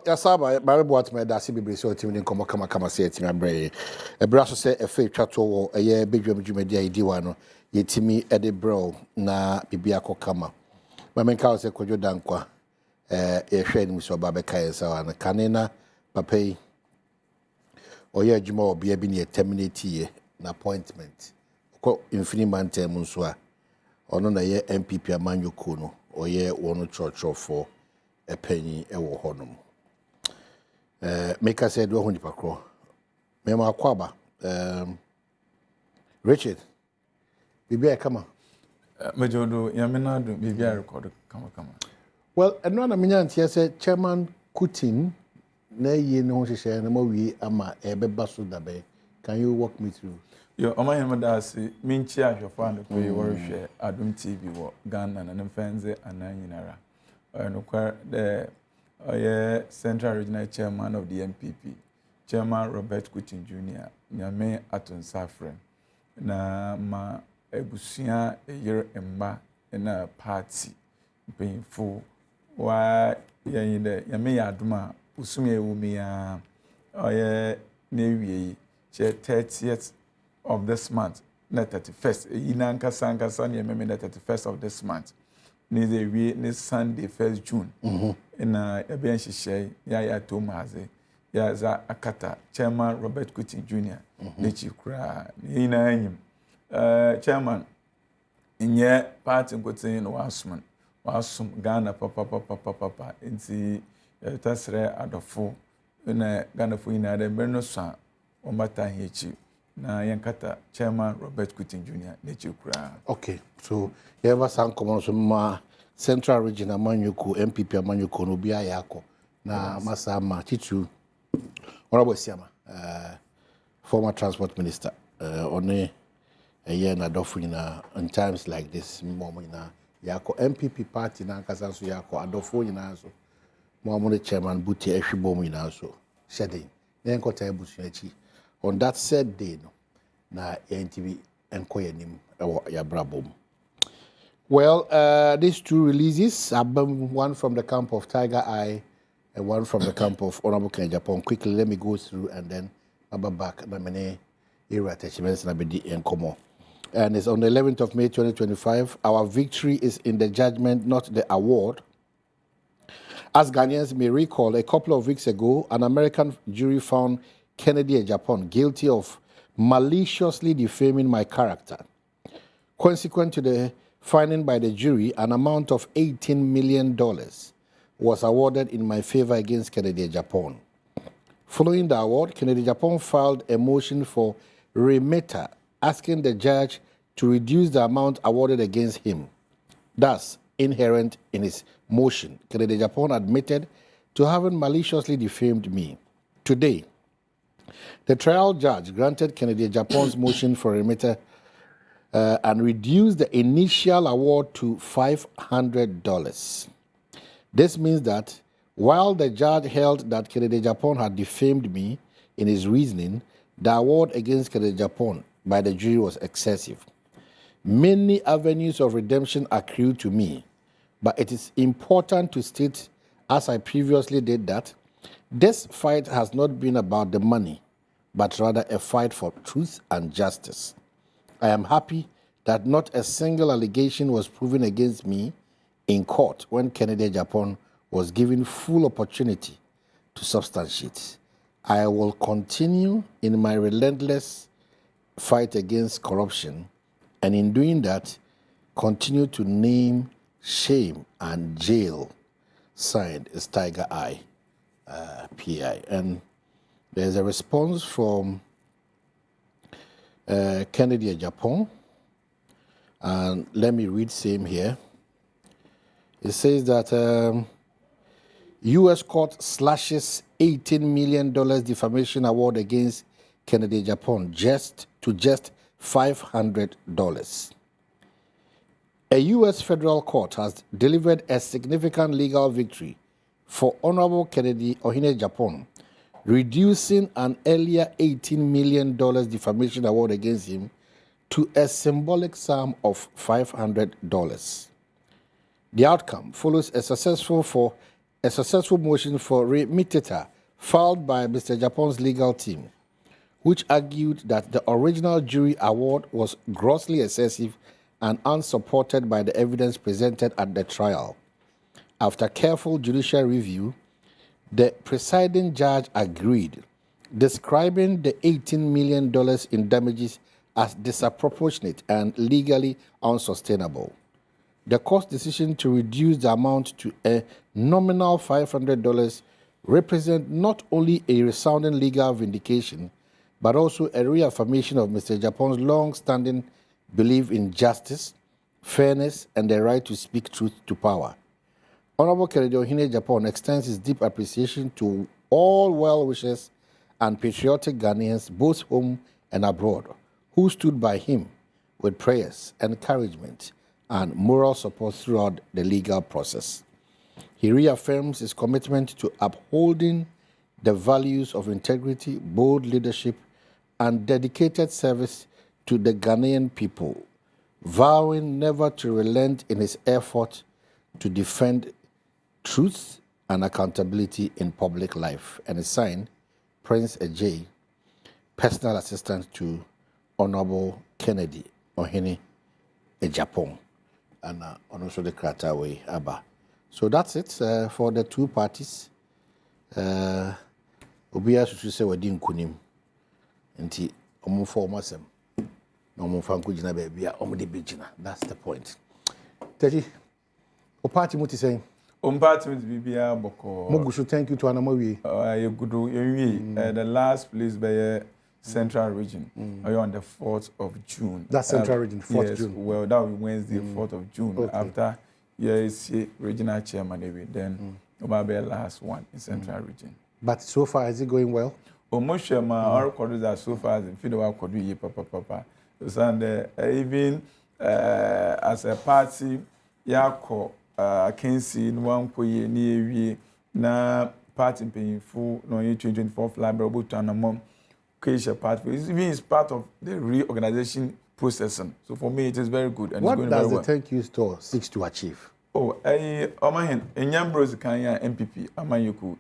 Yasaba, Bible what my dasi be so team in kama say team abre. A brasso say a fake chato a year big media idiwano. Ye timi edebro na bibia kama. My men ka say kojo dankwa. E hwe ni so babeka yesa na kanena papei. Oye adwuma obi abi ne terminate ye na appointment. Ko infiniment term nso a ono na ye MPP amanyoko no oye wono church for a penny ewo honom. Make us say do honi pakro. Me ma kwaba. Richard. Bibia kama. Mejodo yamena do bibia record kama. Well, eno na menya ntia say Chairman Kutin na ye no hwehwe na mawi ama ebeba so dabe. Can you walk me through? Yo, Mahama say minchi ahwefo and pe worhwe Adom TV wo Ghana na mfenze ananyinara. The Central Regional Chairman of the MPP, Chairman Robert Kutin Jr. Nyame Aton Safren. Na ma ebusia year emba na party painful. Why yame yaduma usumi ewumia oye newie 30th of this month, not 31st. Inanka sankasa ni yame na 31st of this month. Ni the we ni Sunday 1st June. Na ebe nhihye ya Tomaze ya za akata Chairman Robert Kutin Jr. ne chikura ni na anyim. Chairman inye party nkotin no wasum Ghana papa nti tasre adofo na Ghana fo ina de berno so o mata hiechi na yankata Chairman Robert Kutin Jr. ne chikura. Okay, so you ever sang common so ma Central Region amanyoko MPP amanyoko no bia yako na masama chichu honorable Siama former transport minister one a year na dofu ina in times like this momo ina yako MPP party na kasa so yako adofo ina so momo the chairman buti ehwebo ina so shedin na nkota ebusu achi on that said day no na NTV enkoyanim ewo ya brabom. Well, these two releases, one from the camp of Tiger Eye and one from the camp of Honorable Agyapong. Quickly, let me go through and then I'll be back. And it's on the 11th of May 2025. Our victory is in the judgment, not the award. As Ghanaians may recall, a couple of weeks ago, an American jury found Kennedy Agyapong guilty of maliciously defaming my character. Consequent to the finding by the jury, an amount of $18 million was awarded in my favor against Kennedy Agyapong. Following the award, Kennedy Agyapong filed a motion for remitter, asking the judge to reduce the amount awarded against him. Thus, inherent in his motion, Kennedy Agyapong admitted to having maliciously defamed me. Today, the trial judge granted Kennedy Agyapong's motion for remitter and reduced the initial award to $500. This means that while the judge held that Kennedy Agyapong had defamed me in his reasoning, the award against Kennedy Agyapong by the jury was excessive. Many avenues of redemption accrued to me, but it is important to state, as I previously did, that this fight has not been about the money, but rather a fight for truth and justice. I am happy that not a single allegation was proven against me in court when Kennedy Agyapong was given full opportunity to substantiate. I will continue in my relentless fight against corruption, and in doing that, continue to name, shame, and jail. Signed is Tiger Eye, PI. And there's a response from Kennedy Agyapong, and let me read same here. It says that U.S. court slashes $18 million defamation award against Kennedy Agyapong just $500. A U.S. federal court has delivered a significant legal victory for Honorable Kennedy Agyapong, reducing an earlier $18 million defamation award against him to a symbolic sum of $500. The outcome follows a successful for a successful motion for remittance filed by Mr. Agyapong's legal team, which argued that the original jury award was grossly excessive and unsupported by the evidence presented at the trial. After careful judicial review, the presiding judge agreed, describing the $18 million in damages as disproportionate and legally unsustainable. The court's decision to reduce the amount to a nominal $500 represents not only a resounding legal vindication, but also a reaffirmation of Mr. Agyapong's long-standing belief in justice, fairness, and the right to speak truth to power. Honorable Kennedy Ohene Agyapong extends his deep appreciation to all well-wishers and patriotic Ghanaians, both home and abroad, who stood by him with prayers, encouragement, and moral support throughout the legal process. He reaffirms his commitment to upholding the values of integrity, bold leadership, and dedicated service to the Ghanaian people, vowing never to relent in his effort to defend truth and accountability in public life. And is signed, Prince Ajay, personal assistant to Honorable Kennedy Ohene Agyapong, and also the Krataway Abba. So that's it for the two parties. Obia should say we didn't kunim. Nti omo for omasem. Na omo fa nkujina baby a omo de bejina. That's the point. Teji, o party muti saying? Party with Bibia Boko. Mogu, thank you to Anamawi. The last place by Central Region. On the 4th of June. That's Central Region, 4th yes, June. Well, that will be Wednesday, 4th of June. Okay. After yes, regional chairman, then about the last one in Central Region. But so far, is it going well? Almost my recorders are so far as in Fidel Kodu Papa. So even as a party, Yako. I can see one koye near na party paying full no 2024 library to an among Keisha part. It's part of the reorganization process. So for me, it is very good. And what it's going does very the well. thank you store seeks to achieve? Oh, Omahin, Enyambros Kanya MPP, Amayuku,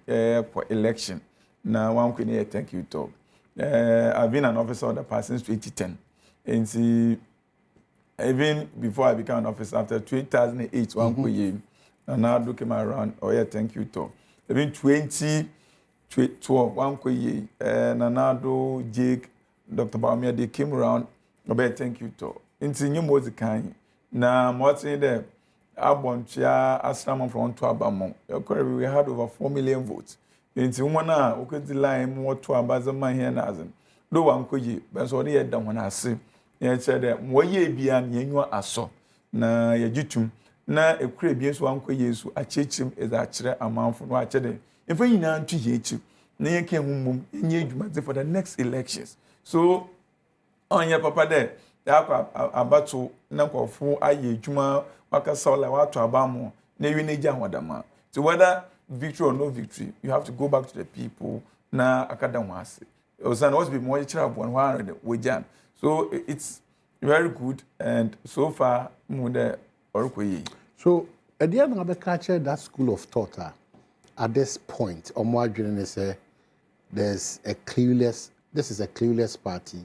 for election. Now, one can thank you to. I've been an officer of the party since 2010. And see, even before I became an officer, after 2008, and now I came around, thank you to. Even 2012, and now Jake, Dr. Baumia, they came around, thank you to. Into new music, now, what's in there? Abonchia, Asram from Tuabamo. We had over 4 million votes. Into one hour, we could line more to Abazama here and Azan. No one could ye, but so they had done when I say. Ye said that Moye Bian Yenua Aso, na Yajitum, na a crabians one could use a chim is actually a month from what today. If we know to Yetu, near came in for the next elections. So, on your papa there, Abato, Nanko, for Aye Juma, Wakasola, Watu Abamo, Nevinija Wadama. So, whether victory or no victory, you have to go back to the people na Akadamasi. It was supposed to be more trouble 100 with Jan. So it's very good, and so far, So, at the end of the culture, that school of thought, at this point, or more generally, say, this is a clueless party,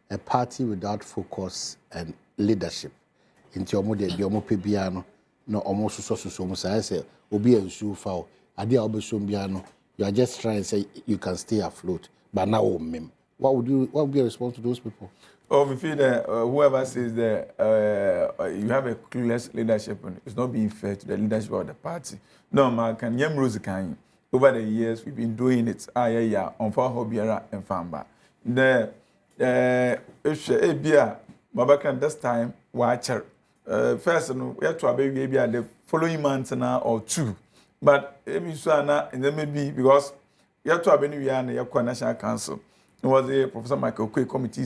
a party without focus and leadership. Into your piano, no almost so I say, Obi and Sue Fowl, Adia Obesumbiano, you are just trying to say you can stay afloat, but now, what would be a response to those people? Oh, we feel that whoever says that you have a clueless leadership, it's not being fair to the leadership of the party. No, man, can Yemrose can. Over the years, we've been doing it. On for Hobiera and Famba. The Bia, Babakan, this time, watcher. First, we have to obey maybe the following month now or two. But and then maybe because you have to obey the National Council. It was a Professor Michael Quay committee.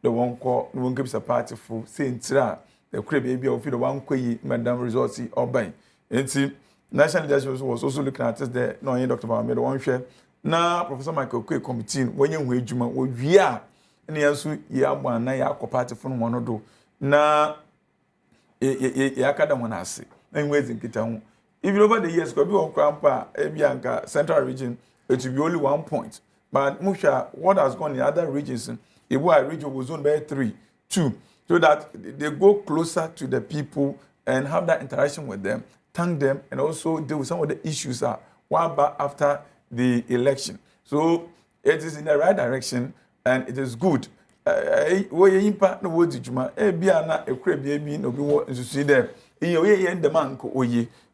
The one call, no one gives a party for saying, the crib baby of the one quay, Madame Resorts or Bay. And see, National Leadership was also looking at this, no, Dr. Baumia, one share. Now, Professor Michael Quay committee, when you wage you, we are, and the answer, you have one, now, party from one or two. Now, Yakada one I say, and waiting Kitan. Even over the years, could be on Krampa, Ebianca, Central region, it will be only 1 point. But Musha, what has gone in other regions, Iwa region was zoned by 3, 2, so that they go closer to the people and have that interaction with them, thank them, and also deal with some of the issues that one back after the election. So it is in the right direction and it is good. Where you impact no words, Juma, Biana, a crab baby, no be what to see there. In your way, and the man,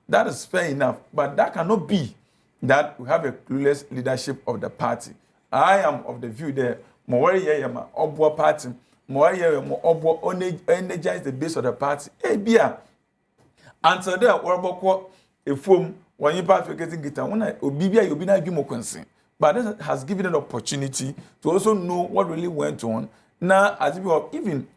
that is fair enough, but that cannot be that we have a clueless leadership of the party. I am of the view that more yama obwa party, more yama obwa energize the base of the party. Bia. Until there, what a form when you part for getting guitar, when I obibia you be not give concern. But that has given an opportunity to also know what really went on. Now, as if even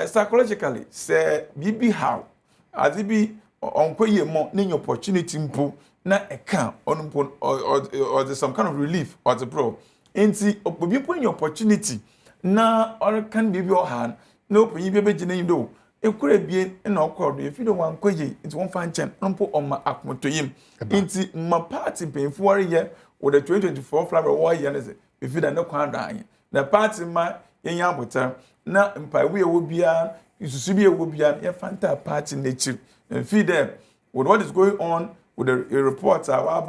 psychologically, say BB how as it be on pay more any opportunity mpo na eka on or there's some kind of relief or the pro. And see, obi put your opportunity na or can be your hand no pay be jine do. E could be in our court if you don't want kwaye it's one fan chen mpo on ma akmoto yim. Inti my party pay for year with the 2024 flower war year if you don't know kwan the party ma yenya bota na mpa we wo bia isusu bia wo bia ya fanta party nature and feed them with what is going on with the reports our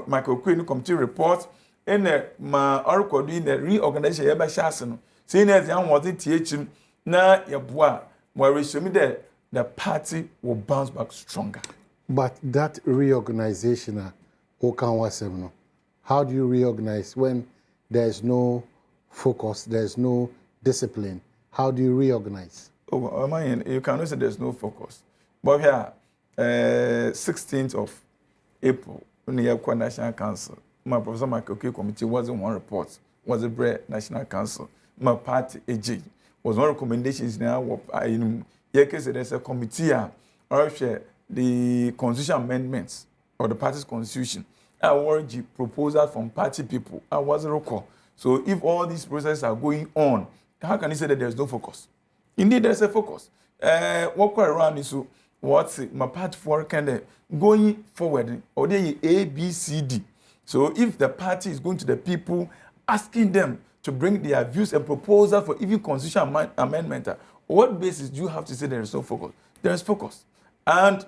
Michael Queen committee report in the ma oracle doing the reorganization ya ba shase no saying as yan was it na ya boa mo resumi there the party will bounce back stronger. But that reorganization how do you reorganize when there's no focus, there's no discipline? How do you reorganize? Oh, man, you cannot say there's no focus. But here, 16th of April, when the Agyapong National Council, my Professor Michael K committee was in one report, was a Bre National Council. My party, AJ, was one recommendations now. There's a committee, or the constitution amendments or the party's constitution. I want the proposal from party people. I was a record. So if all these processes are going on, how can you say that there's no focus? Indeed, there's a focus. What quite around is what's my part for kind of going forward or they A, B, C, D. So if the party is going to the people, asking them to bring their views and proposal for even constitution amendment, what basis do you have to say there is no focus? There is focus. And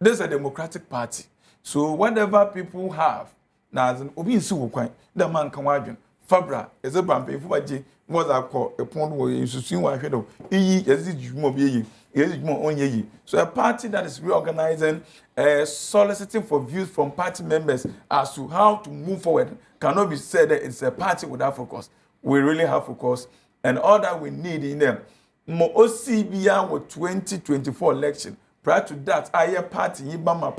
this is a democratic party. So whatever people have, now as an obi nsu kwan the man kan wadwen fabra eze bampe fu baje mo za ko epon wo nsusu wa hwedo iyi yezi djumo bi yi yezi djumo onye yi. So a party that is reorganizing, soliciting for views from party members as to how to move forward cannot be said that it's a party without focus. We really have focus, and all that we need in them. Mo OCBA with 2024 election. Prior to that, I party yibama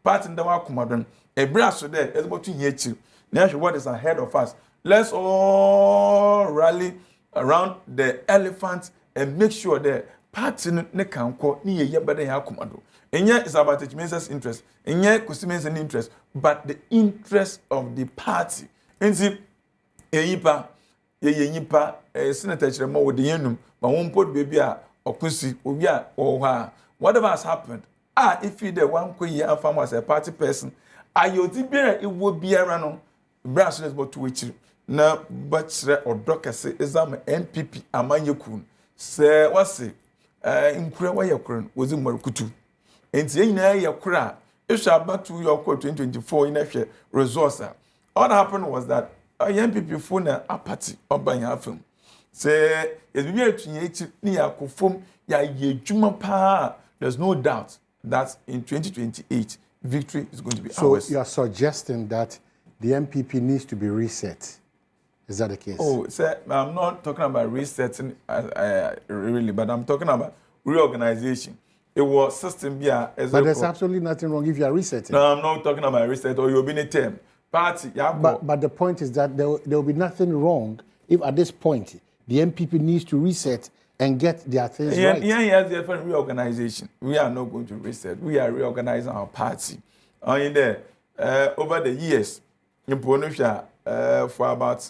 party ndawa kumadon. A brass there is about 2 years. Now, what is ahead of us? Let's all rally around the elephant and make sure that party ne kanko ni ye bada ya kumado. Enya is about the men's interest. Enya kusimen's interest, but the interest of the party. Enzi eyipa yeyipa senator chiremo with the yenum, but one put baby a okusi obi a oha. Whatever has happened, if you the one kwe farmer as a party person, ayoti bere it will be around brass is about to which na bachelor or doctor say exam NPP amanyekun say what's it nkura wa yakron was in marukutu enti yin na yakura if about to your 2024 in a resource. What happened was that NPP phone a party oban afem say is be a ni yakofom ya yejuma pa. There's no doubt that in 2028 victory is going to be ours. So you are suggesting that the MPP needs to be reset. Is that the case? Oh, sir, I'm not talking about resetting really, but I'm talking about reorganization. It was system here. But there's absolutely nothing wrong if you are resetting. No, I'm not talking about reset or you'll be in a term. Party, yeah. But the point is that there will be nothing wrong if at this point the MPP needs to reset and get their things right. Yeah, different reorganization. We are not going to reset. We are reorganizing our party. In there, over the years, in Ponosha, for about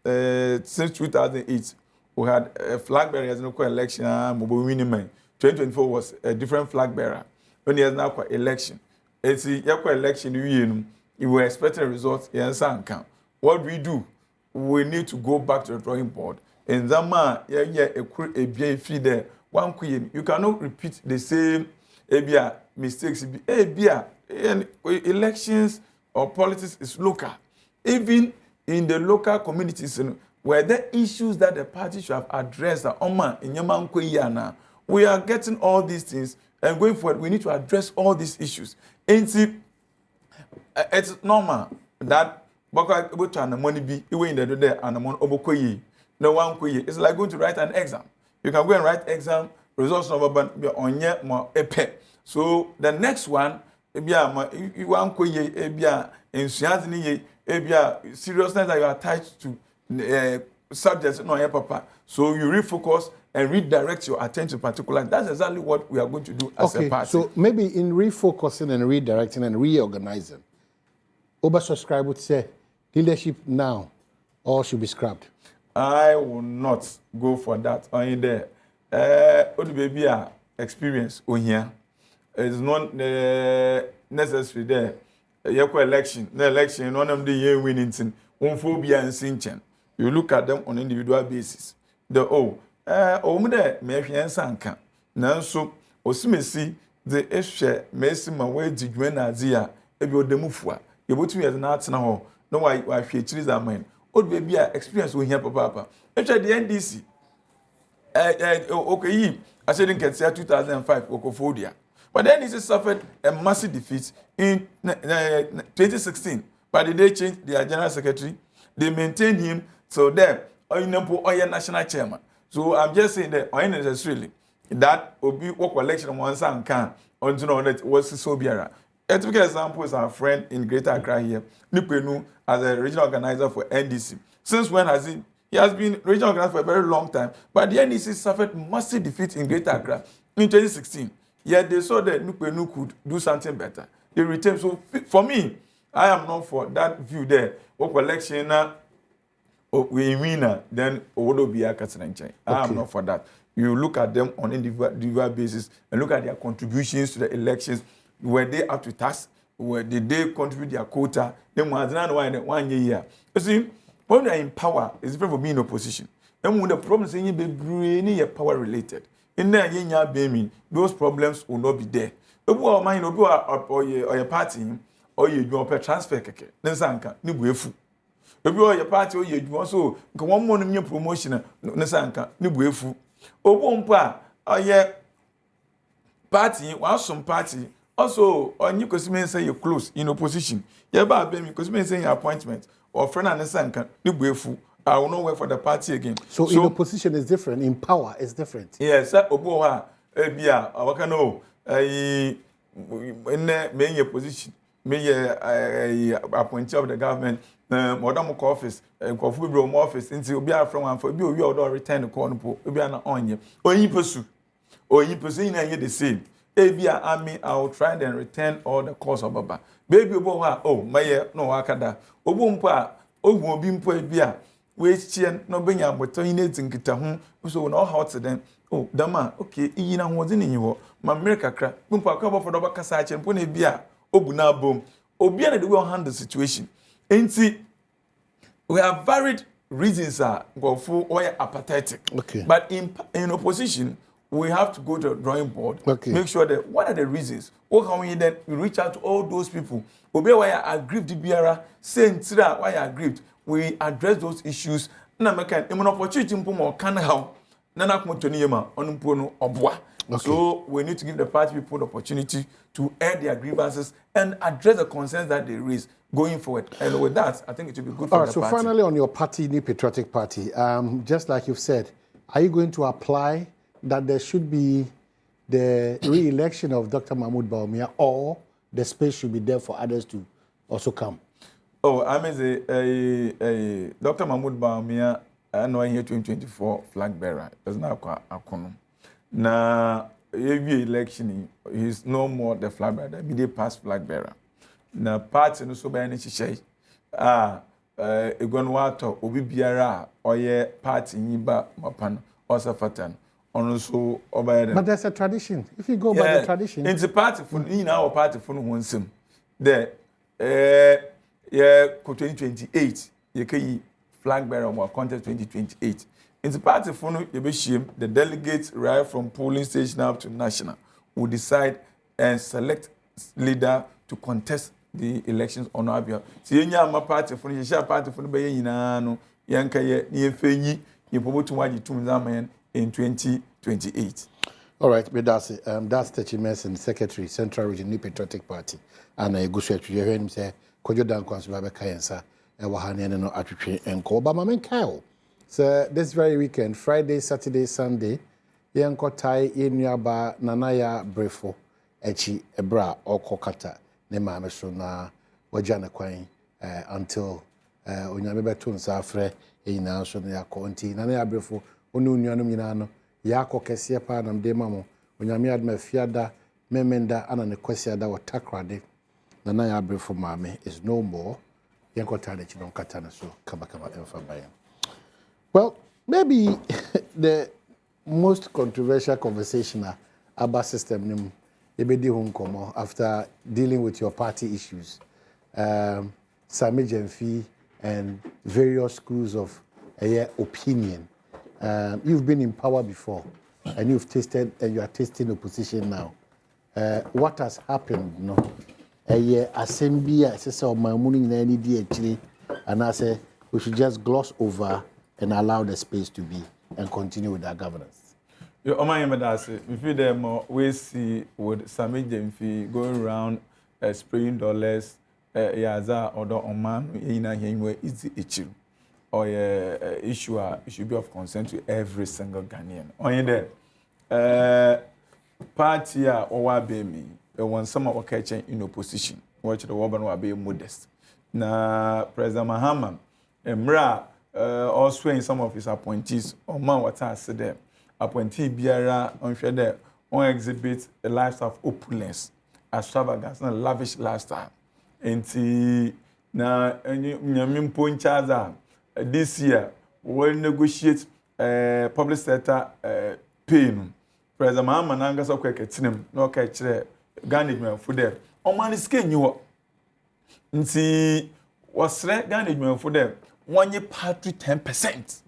since 2008, we had flag bearers in the election, winning. 2024 was a different flag bearer. When there's now election, it's a election you were expecting results. Yes, what we do, we need to go back to the drawing board. And Zama, a BA there. One queen, you cannot repeat the same mistakes. Elections or politics is local. Even in the local communities, where there are issues that the party should have addressed, we are getting all these things, and going forward, we need to address all these issues. And see, it's normal that money be in the day and no one. It's like going to write an exam. You can go and write exam, results number be on ye more epe. So the next one, you want in seriousness that you are attached to subjects no papa. So you refocus and redirect your attention particular. That's exactly what we are going to do as a party. So maybe in refocusing and redirecting and reorganizing, oversubscribe would say leadership now all should be scrapped. I will not go for that. On there, baby, experience on here. It's not necessary there. Election, one of the year winning thing. Phobia and Sinchen. You look at them on individual basis. Me sanka. Now so osimesi the ehwe mesi ma we digwen azia ebi odemufua. You go 2 years na atena ho. No why hwe chiri za man. Old baby experience we here papa. Ehwe the NDC. Okay, I said in 2005 Okofodia. But then NDC suffered a massive defeat in 2016. But they changed their general secretary. They maintained him. So then, national chairman. So I'm just saying that unnecessarily that will be work election once and can until that was so biara. A typical example is our friend in Greater Accra here, Nipenu, as a regional organizer for NDC. Since when has he? He has been regional organizer for a very long time, but the NDC suffered massive defeat in Greater Accra in 2016. Yet they saw that Nipenu could do something better. They retained. So for me, I am not for that view there. Work election we win, then would be a Katsananchai. I am not for that. You look at them on individual basis and look at their contributions to the elections. Were they up to task? Where did they contribute their quota? Then one year. You see, when they are in power, it's different from being in opposition. And when the problems in be power related, in there, those problems will not be there. If you are mind or your party or you transfer, then Sanka, you if you are your party or you also one more new promotion, Nasanka, you buefu. Obompa, or your party, or some party, also, on you could say you're close in opposition. Yeah, but because me say your appointment or friend and Nasanka, you buefu. I will not work for the party again. So in opposition is different, in power is different. Yes, Oboha, Bia, I can know, in your position, may appointee of the government. Madam office, Kofu office, until be from one for you or return the corner, be an onion. Or you pursue in the same. Abia army, I will try and return all the cost of Baba. Baby Boha, oh, my no akada. Obumpa, Obumpo Bia, which chain no bring up with toilets in Kitahum, so no hot to them. Oh, Dama, okay, Ina was in you, my America crack, Bumpa cover for the Bacasach and Pony Bia, Obuna boom, Obia the will handle the situation. And see, we have varied reasons go for or apathetic. Okay. But in opposition, we have to go to the drawing board. Okay. Make sure that what are the reasons? How can we then reach out to all those people? Obey why I aggrieved the BRA, saying why I aggrieved. We address those issues. Na make an opportunity more can how. Nana Motoniyama on Mpono Obwa. So we need to give the party people the opportunity to air their grievances and address the concerns that they raise going forward. And with that, I think it will be good for the party. So finally on your party, New Patriotic Party, just like you've said, are you going to apply that there should be the re-election of Dr. Mahmoud Bawumia, or the space should be there for others to also come? Oh, I mean, Dr. Mahmoud Bawumia, I know here 2024 flag bearer. There's now a kono. Now, every election, he's no more the flag bearer. He did past flag bearer. Now, parts and so by any shay. Egonwato, Obi Biara, or ye party Niba Mapan, or Safatan. so obey. But there's a tradition. If you go by the tradition, it's a party for in our party for one sim. There, yeah, 2028. You can flag bearer or contest 2028. It's a party for the delegates right from polling station up to national will decide and select leader to contest the elections on our behalf. See, you are my party for the share party for the bay in Ano, Yanka, near Fenny, you promote to Waji Tumzaman in 2028. All right, but that's Techimes and Secretary, Central Region New Patriotic Party. And I go straight to your him say, Kojo Dan Kwansubaba Kayansa, Wahani and no Atri and Kobama men Kyle. So this very weekend, Friday, Saturday, Sunday, Yanko Tai in Yaba Nanaya Brefo, Echi Ebra or Kokata, Nema Mesona, Wajana Quine, until Unyameba Tunsafre, in answer to Conti, Nanaya Brefo, Ununyanum Yako Kesia Panam de Mamo, Unyami had my fiada, Memenda, and a question that was takrade. Nanaya Brefo Mame is no more. Yanko Tai Chinon Katana, so Kabakaba and Fabayan. Well, maybe the most controversial conversation about system after dealing with your party issues, Sammy Gyamfi and various schools of opinion. You've been in power before, and you've tasted, and you are tasting opposition now. What has happened? No, assembly. I say, my morning in any day actually, and I say we should just gloss over and allow the space to be and continue with our governance. You we feel them we see with Sammy Gyamfi going around spraying dollars, yaza or oman in easy issue or issue should be of concern to every single Ghanaian. On there, party or me, when some of catching in opposition, watch the woman will be modest. Na President Mahama, also in some of his appointees, or man what I said there, appointee Biara on there, on exhibit a lifestyle of opulence, extravagance, and lavish lifestyle. And na nyamim ponchaza this year we negotiate public sector pay. President Mahama nanga so kweketinem no ka kire Ghana for there. O man is ken you. Nti wasre Ghana for there. One year party 10%.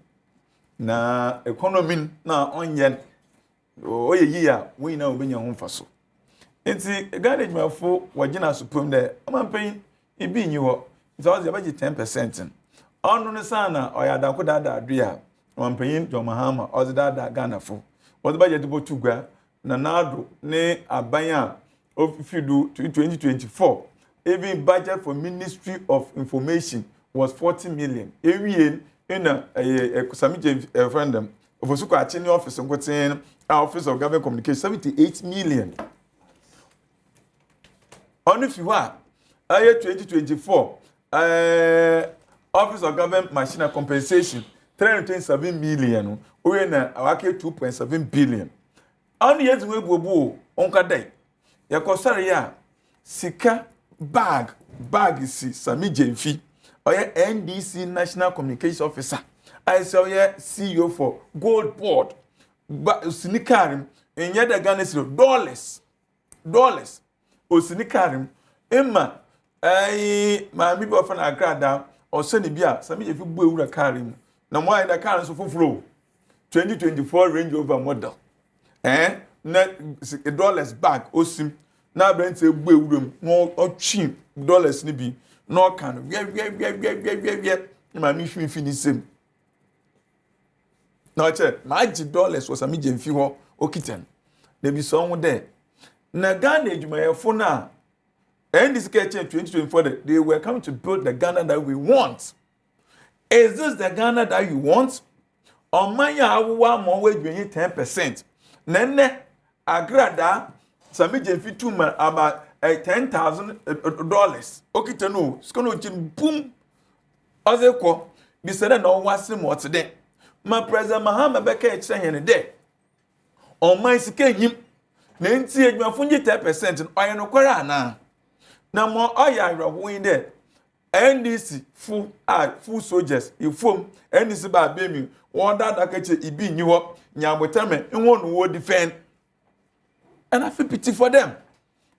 Na economy na onye oye year we na obenya ho faso. Enti Ghana for wagina supum there. Amampen ibi nyi ho. Nti was the budget 10%. Onu ne sana oyada dada adua. Amampen John Mahama ozi dada Ghana for. Was the budget bo tugwa na nado ne abanya of fidu 2024. Even budget for Ministry of Information was 40 million. Every year in a Sammy Gyamfi referendum of Osuko Achini office and what's in our Office of Government Communication 78 million. Only if you are 2024 Office of Government Machine Compensation 327 million. We na awake 2.7 billion. Only yet we go onka day. Ya kosare ya sika bag is Sammy Gyamfi. Oye NDC National Communications Officer. I say oye CEO for Gold Board. But usinikarim enye da Ghana dollars. Usinikarim emma my people of na agrada o se ni bia Sammy Gyamfi bu ewura karim. Na mo da car so foforo 2024 Range Rover model. Na dollars bag osim na brent e bu ewuram no otwi dollars ni bi no can we ma mi fini same no che ma ji dollars was Sammy Gyamfi ho okiten there be some there na Ghana adwumayefo na and this catch 2024 they were coming to build the Ghana that we want. Is this the Ghana that you want? On my awa mo we 10%. Nene agrada Sammy Gyamfi too man about $10,000. Okay, to know. It's going to boom. As a call, they said, no, what's the more today? My President Mahama Becca saying a day. On my second him, Nancy, you are 10%, and I know Korana. No more, I are going there. NDC full soldiers ifom NDC ba bemi won da kache ibi nyi ho nyamotame won wo defend. And I feel pity for them.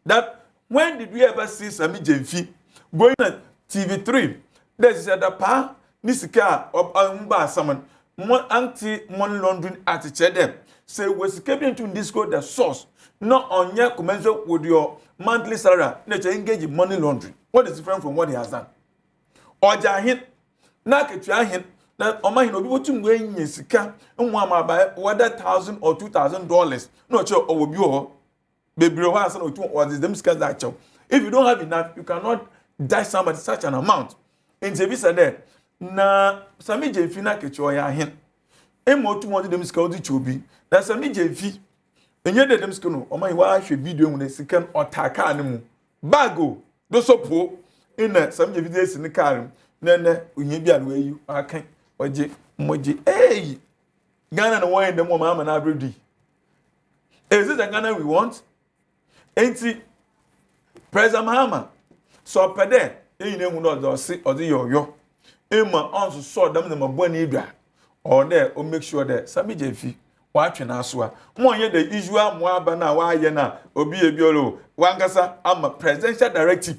That when did we ever see Sammy Gyamfi going on TV3? There's a pa nisika mba someone anti money laundering attitude them. Say was keeping to disco the source, not on your commensurate with your monthly salary. Let's engage in money laundering. What is different from what he has done? Or Jahin, Naka Jahin, that Oma no people to win Yesika and one by whether $1,000 or $2,000. Not sure over you. Baby, what is them scars actual? If you don't have enough, you cannot die somebody such an amount. In Jebisa there, na Sammy Gyamfi na kechoya hin. Emo 200 them scars chubi. Na Sammy Gyamfi. Enye de them scars no. Oma iwa hwe video mu na sikan otaka anemu. Bago do sopo in Sammy Gyamfi dey sin car na unye bia no ayu akan oje moje. Hey! Ghana no one dem Mahama na abredi. Is it the Ghana we want? Enti President Mahama so pede eyine hu no do se odi yoyo ema onso so dam na maboni dwa or there o make sure that Sammy Gyamfi wa atwe na so a mo ye the usual mo aba na wa ye na obi ebiolo wangasa ama presidential directive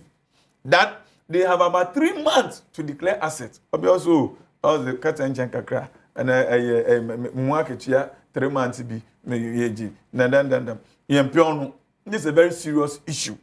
that they have about 3 months to declare assets. Obi also the curtain kakra and mo aketia 3 months bi me yeji na dan yempiono. This is a very serious issue.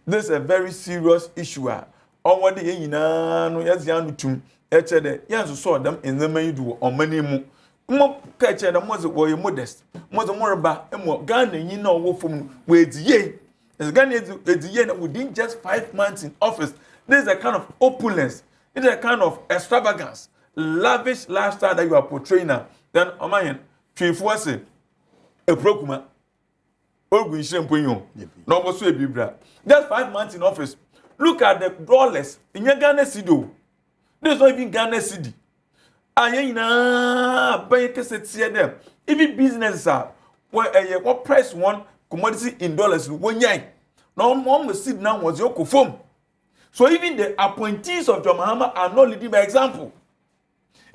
This is a very serious issue. On the yina no yazianu tum eche de yanso saw them in the many do on many mu. Mo kache them was modest. Mo the more ba emo Ghana yina wo from we die. As Ghana die within just 5 months in office. This is a kind of opulence. It is a kind of extravagance, lavish lifestyle that you are portraying now. Then omayen twefo ase e prokuma just 5 months in office. Look at the dollars in your Ghana cedi. There's not even Ghana cedi. Ayena buy cassette them. Even businesses are what price one commodity in dollars one year. Now mom sit now was your form. So even the appointees of John Mahama are not leading by example.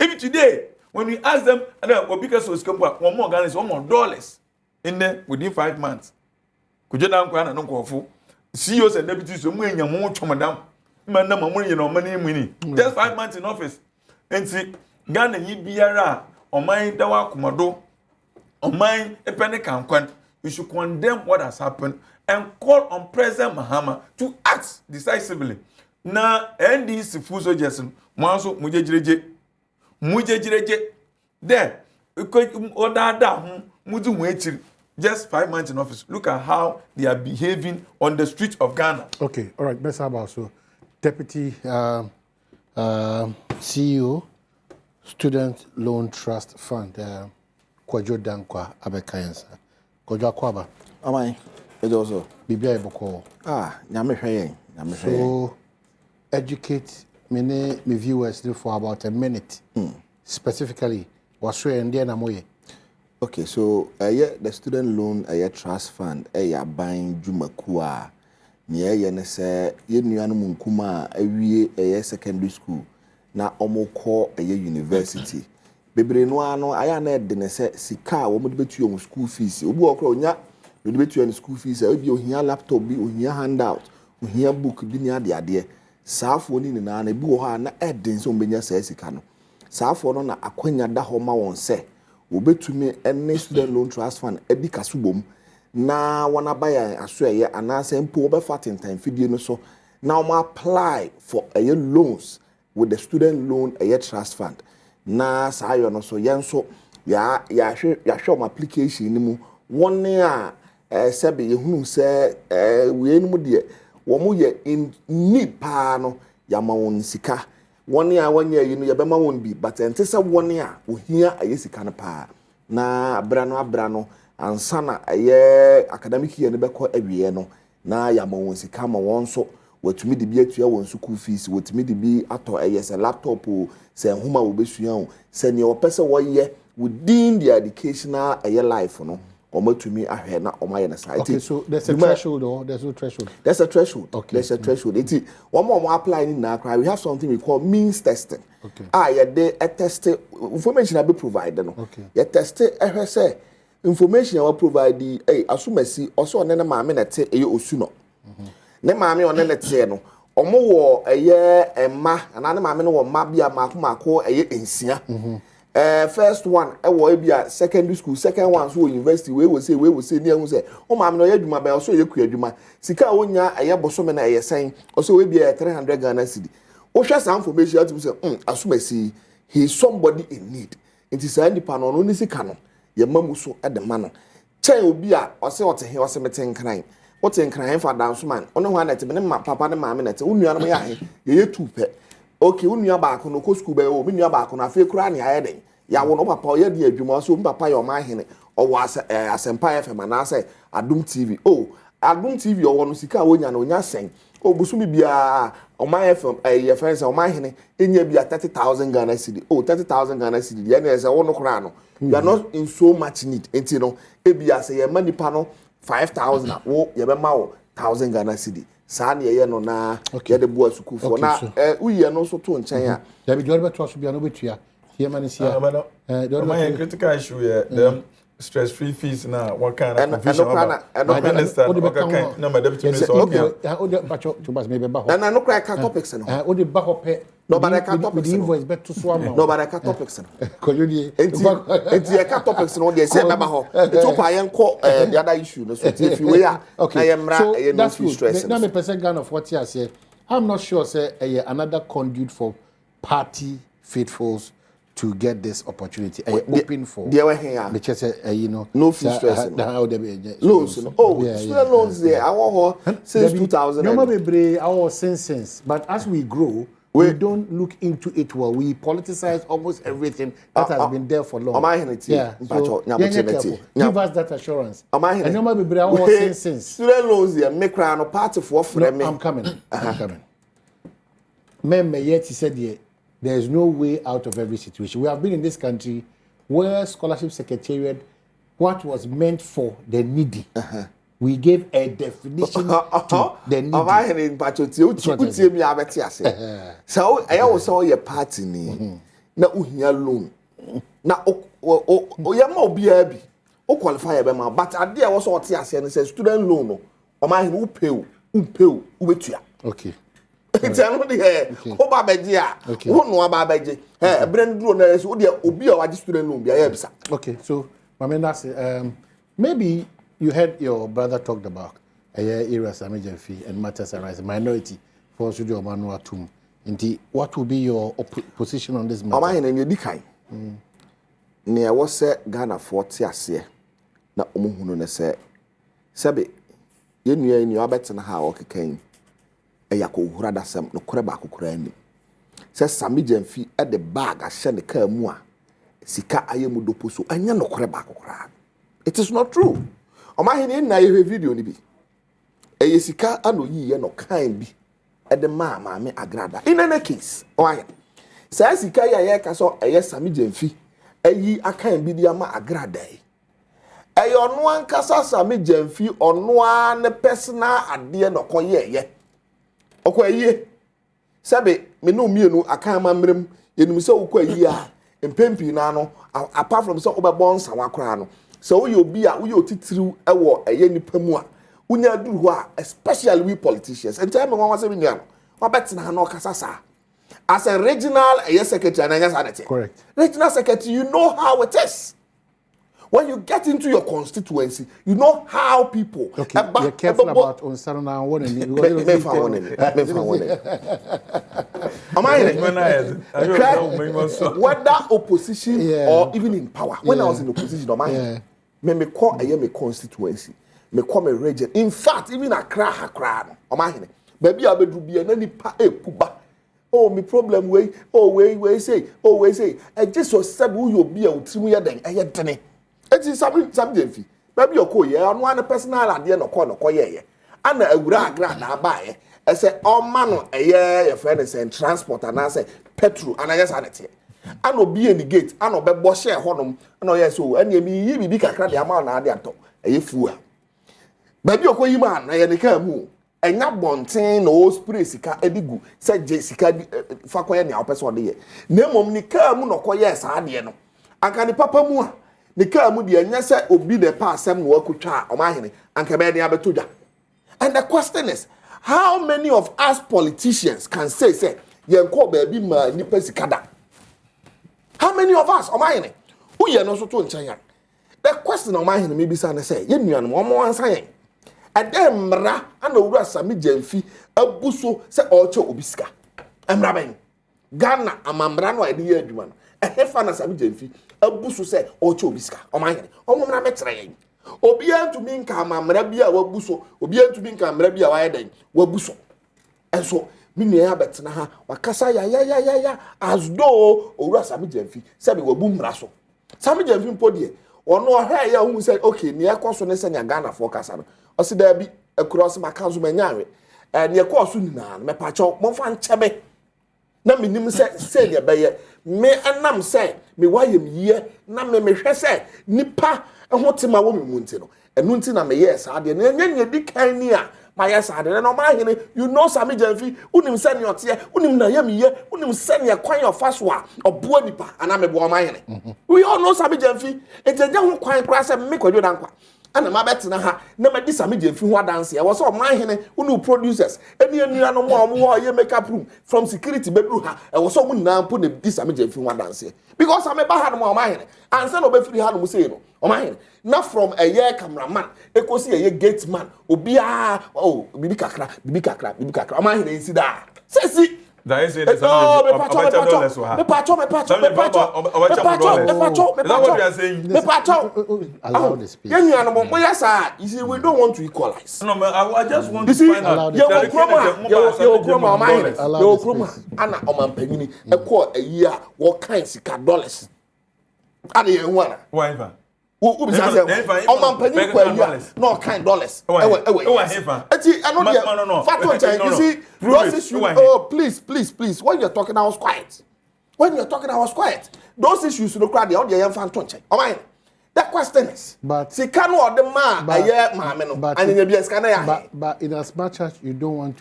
Even today, when we ask them, because one more Ghana is $1 more in there within 5 months. Could you down Kwana no Kofu? CEOs and deputies so many more to madam. Madam money money. Just 5 months in office. And see Ghana ye biara on my dawa kumado on my epene kankwan. You should condemn what has happened and call on President Mahama to act decisively. Na NDC fuso Jason, Manso Mujejireje there. Just 5 months in office. Look at how they are behaving on the streets of Ghana. Okay, all right. Let's have also Deputy CEO, Student Loan Trust Fund, Kwajo Dankwa Abekayensa. Kwajo Akwaba. Amai, it also. Bibia Iboko. Nyame. So, educate me viewers for about a minute. Specifically, what's your India Namoye? Okay, so the student loan trust fund buying Jumakua near Yenese Yenuan Munkuma a secondary school na omoko a university. Bebre no ano aya na de ne se sika wo mo de betu your school fees. Obi okro nya de betu your school fees. Obi ohia laptop bi ohia handout, ohia book bi ni ade. Saafo ni na na bi wo ha na eden so mbenya sa sika no. Saafo no na akwanya da ho ma won se obetumi ene student loan trust fund edi kasubom na wana baya asoye anase mpo obefa tentan fidie no so na o apply for loans with the student loan trust fund na sayo no so yenso ya hwe application ni mu woni a sebe yehunu se we ni mu de wo mu ye in need pa no ya ma won sika woni a wanya yi no ye bema won bi but ente se woni a ohia ayesika no pa na abrano ansana academic year ne beko awie no na ya ma won sika ma won so watumi de bi atua won school fees watumi de bi ato se laptop o se homa wo besua o se ne opese wo ye within the educational life no omotumi ahwe na omaye na side. Okay, so there's a threshold or there's no threshold? There's a threshold. Okay. There's a threshold. Iti one more apply in na cry. We have something we call means testing. Okay. Yeah, they test information I be provided no. Okay. Yeah, test say information I will provide the asumesi also on na maame na te osu no. Ne maame on na te no. Omo wo emma ana ne maame no wo mma bia mako ensia. First one wo bia secondary school, second one so university we will say near who say o maame no yadwuma ba so yeku adwuma sika wonya bosome na sen also we bia 300 Ghana cedi o hwe some information at say asumasi he is somebody in need it is any pano no ni sika no ye mamu so de ma no chen obi a o se ote he o se meten kran o te nkran fa dan so man ono ho anete me papa ne maame na te onua no ya he ye tupe okay onua ba ko no ko school ba o me nua ba ko na afi kura ne aye den ya wo no papa ye de adwuma so papa ye o ma hene o wa asempa FM na say Adom TV Adom TV o wono sika wonya na onya sen o busumi bia o ma FM ye friends o ma hene enya bia 30,000 Ghana cedi 30,000 Ghana cedi ye na say wono kura no you are not in so much need enti no e bia say ye mani pa no 5,000 wo ye be ma wo 1,000 Ghana cedi saa na ye no na ye de bo asuku fo na uye no so to nchen a da bi jor beto so bia no betua here man is here my critical issue here them stress free fees now what kind of confusion about minister okay no my deputy minister okay o de bacho to bas maybe ba ho na no cry topics no o de ba ho pe no but I can topics the invoice bet to so am no but I can topics no ko you dey enti I can topics no dey say ba ho it to pa yen ko the other issue no so if you we are na yemra no feel stress na me person Ghana of what you say I'm not sure say another conduit for party faithfuls to get this opportunity. Open for the church, no fee stress. Loans, student loans there. Our since 2000. Our since, but as we grow, we don't look into it well. We politicize almost everything that has been there for long. Yeah, so give us that assurance. And normally, our since student loans there. Make round a party for them. I'm coming. Remember, yet he said there is no way out of every situation. We have been in this country where scholarship secretariat, what was meant for the needy, we gave a definition to the needy. So I always saw your party ni na uhia loan na o ya ma obi abi o qualify be ma but ade e wo so ote ase no say student loan no o ma hin wo pay wo betua. Okay. Tell me here. O ba beje a. Wo no ba beje. Brand duro na so de obi a waji student loan bia ya bisa. Okay, so that's maybe you heard your brother talked about era Sammy Gyamfi and matters arise minority for studio manu atum. Indeed, what will be your position on this matter? Ama hin na di kan. Ne e wo se Ghana for ti ase na omuhunu ne se sebe ye nua abetena ha o kekan eyako hura da sam no kore ba kokora ani se Sammy Gyamfi e de bag a hye ne ka mu a sika ayemu dopo so anya no kore ba kokora. It is not true. O ma hene na ye video ni bi eye sika anoyi ye no kan bi e de maame agrada in any case why se sika ye ka so eye Sammy Gyamfi ayi akan bi dia ma agrada eye ono ankasa Sammy Gyamfi ono an personal ade no koye okwaye sabe me no mienu aka mamrem yenum se okwaye a empempi na no apart from so obebon sawa kra no so we obi a we otitiriw ewo eye nipa mu a unya duru ho a especially we politicians and time one say me no obetina na okasasa as a regional secretary na nyasa. Correct. Regional secretary, you know how it is. When you get into your constituency, you know how people. Okay, you're careful about Onsarona one whether opposition or even in power. When I was in opposition, me call a constituency, me call a region. In fact, even a cry, baby, I will be an any puba. Oh, me problem way. Oh, way say. I just was said who you be a trimmer than I had done. It's Sammy Gyamfi. Maybe your co ye on one personal idea no corner coye. And a grand I buy. I say, oh man, a year, your friend is saying transport, and I say petrol, and I just had it. I no be in the gate, I no be boss share honum, no yes, so, and you be a crack the amount I did. ɛyɛ fuel baabi okoyi man na yɛ ne ka mu enya bonten na o spray sika edigu sɛ je sika fa koyɛ ne awopɛ sɛ ɔde yɛ na mmom ne ka mu no koyɛ saa de no anka ne papa mu a ne ka mu de enya sɛ obi de pa asɛm no akotwa a ɔmahene anka bɛ de abeto dwa. And the question is, how many of us politicians can say yenko baby ma nipa sikada? How many of us ɔmahene who ye no so to nkyɛn? The question ɔmahene me bisa na say ye nuanom ɔmo ansa yɛn Ademra ana owura Sammy Gyamfi abuso se oche obisika emra ben Ghana amamra no ade ye adwuma no ehefa na Sammy Gyamfi abuso se oche obisika omahene omomra metre yen obi antumi nka amamra bi a wabuso obi antumi nka amamra bi a waye den wabuso enso minua abetena ha wakasa ya as though owura Sammy Gyamfi se be wabu mra so Sammy Gyamfi mpodie ono ohwe ya hu se okay ne ekoso ne se nya Ghana for kasa no osi da bi across my council manyanwe ne ekoso nyina me pacho monfa nchebe na menim se ne beye me anam se me wayem ye na me hwe se nipa ho tema wo me nti no enu nti na me yes ade na nya di kan ni a my yes ade na ma hene you know Sammy Gyamfi unim se ne ote unim na yam ye unim se ne kwan of faswa obo nipa ana me bo ma hene we all know Sammy Gyamfi ejeja ho kwan kra se me kwadwo dan kwa ana ma betina ha na ma di Sammy Gyamfi ho adanse e wo so ma hene unu producers eni enua no mo wo ye makeup room from security bedroom ha e wo so mu na mpo na di Sammy Gyamfi ho adanse because am ba ha no ma hene anse no be free ha no say no o ma hene na from a year cameraman ekosi a year gate man obia oh bibi kakra o ma hene nsi da sesi that is it. Me pacho. Allow the space. You see, we don't want to equalize. No, I just want to find out. Anna Omampegini, a quarter a year, what kinds of dollars? Why? Who is Omampegini? No kind dollars. Oh, please. When you're talking, I was quiet. Those issues, you crowd the audience fan to check. The question is, but Sikano or the man, but in as much as you don't want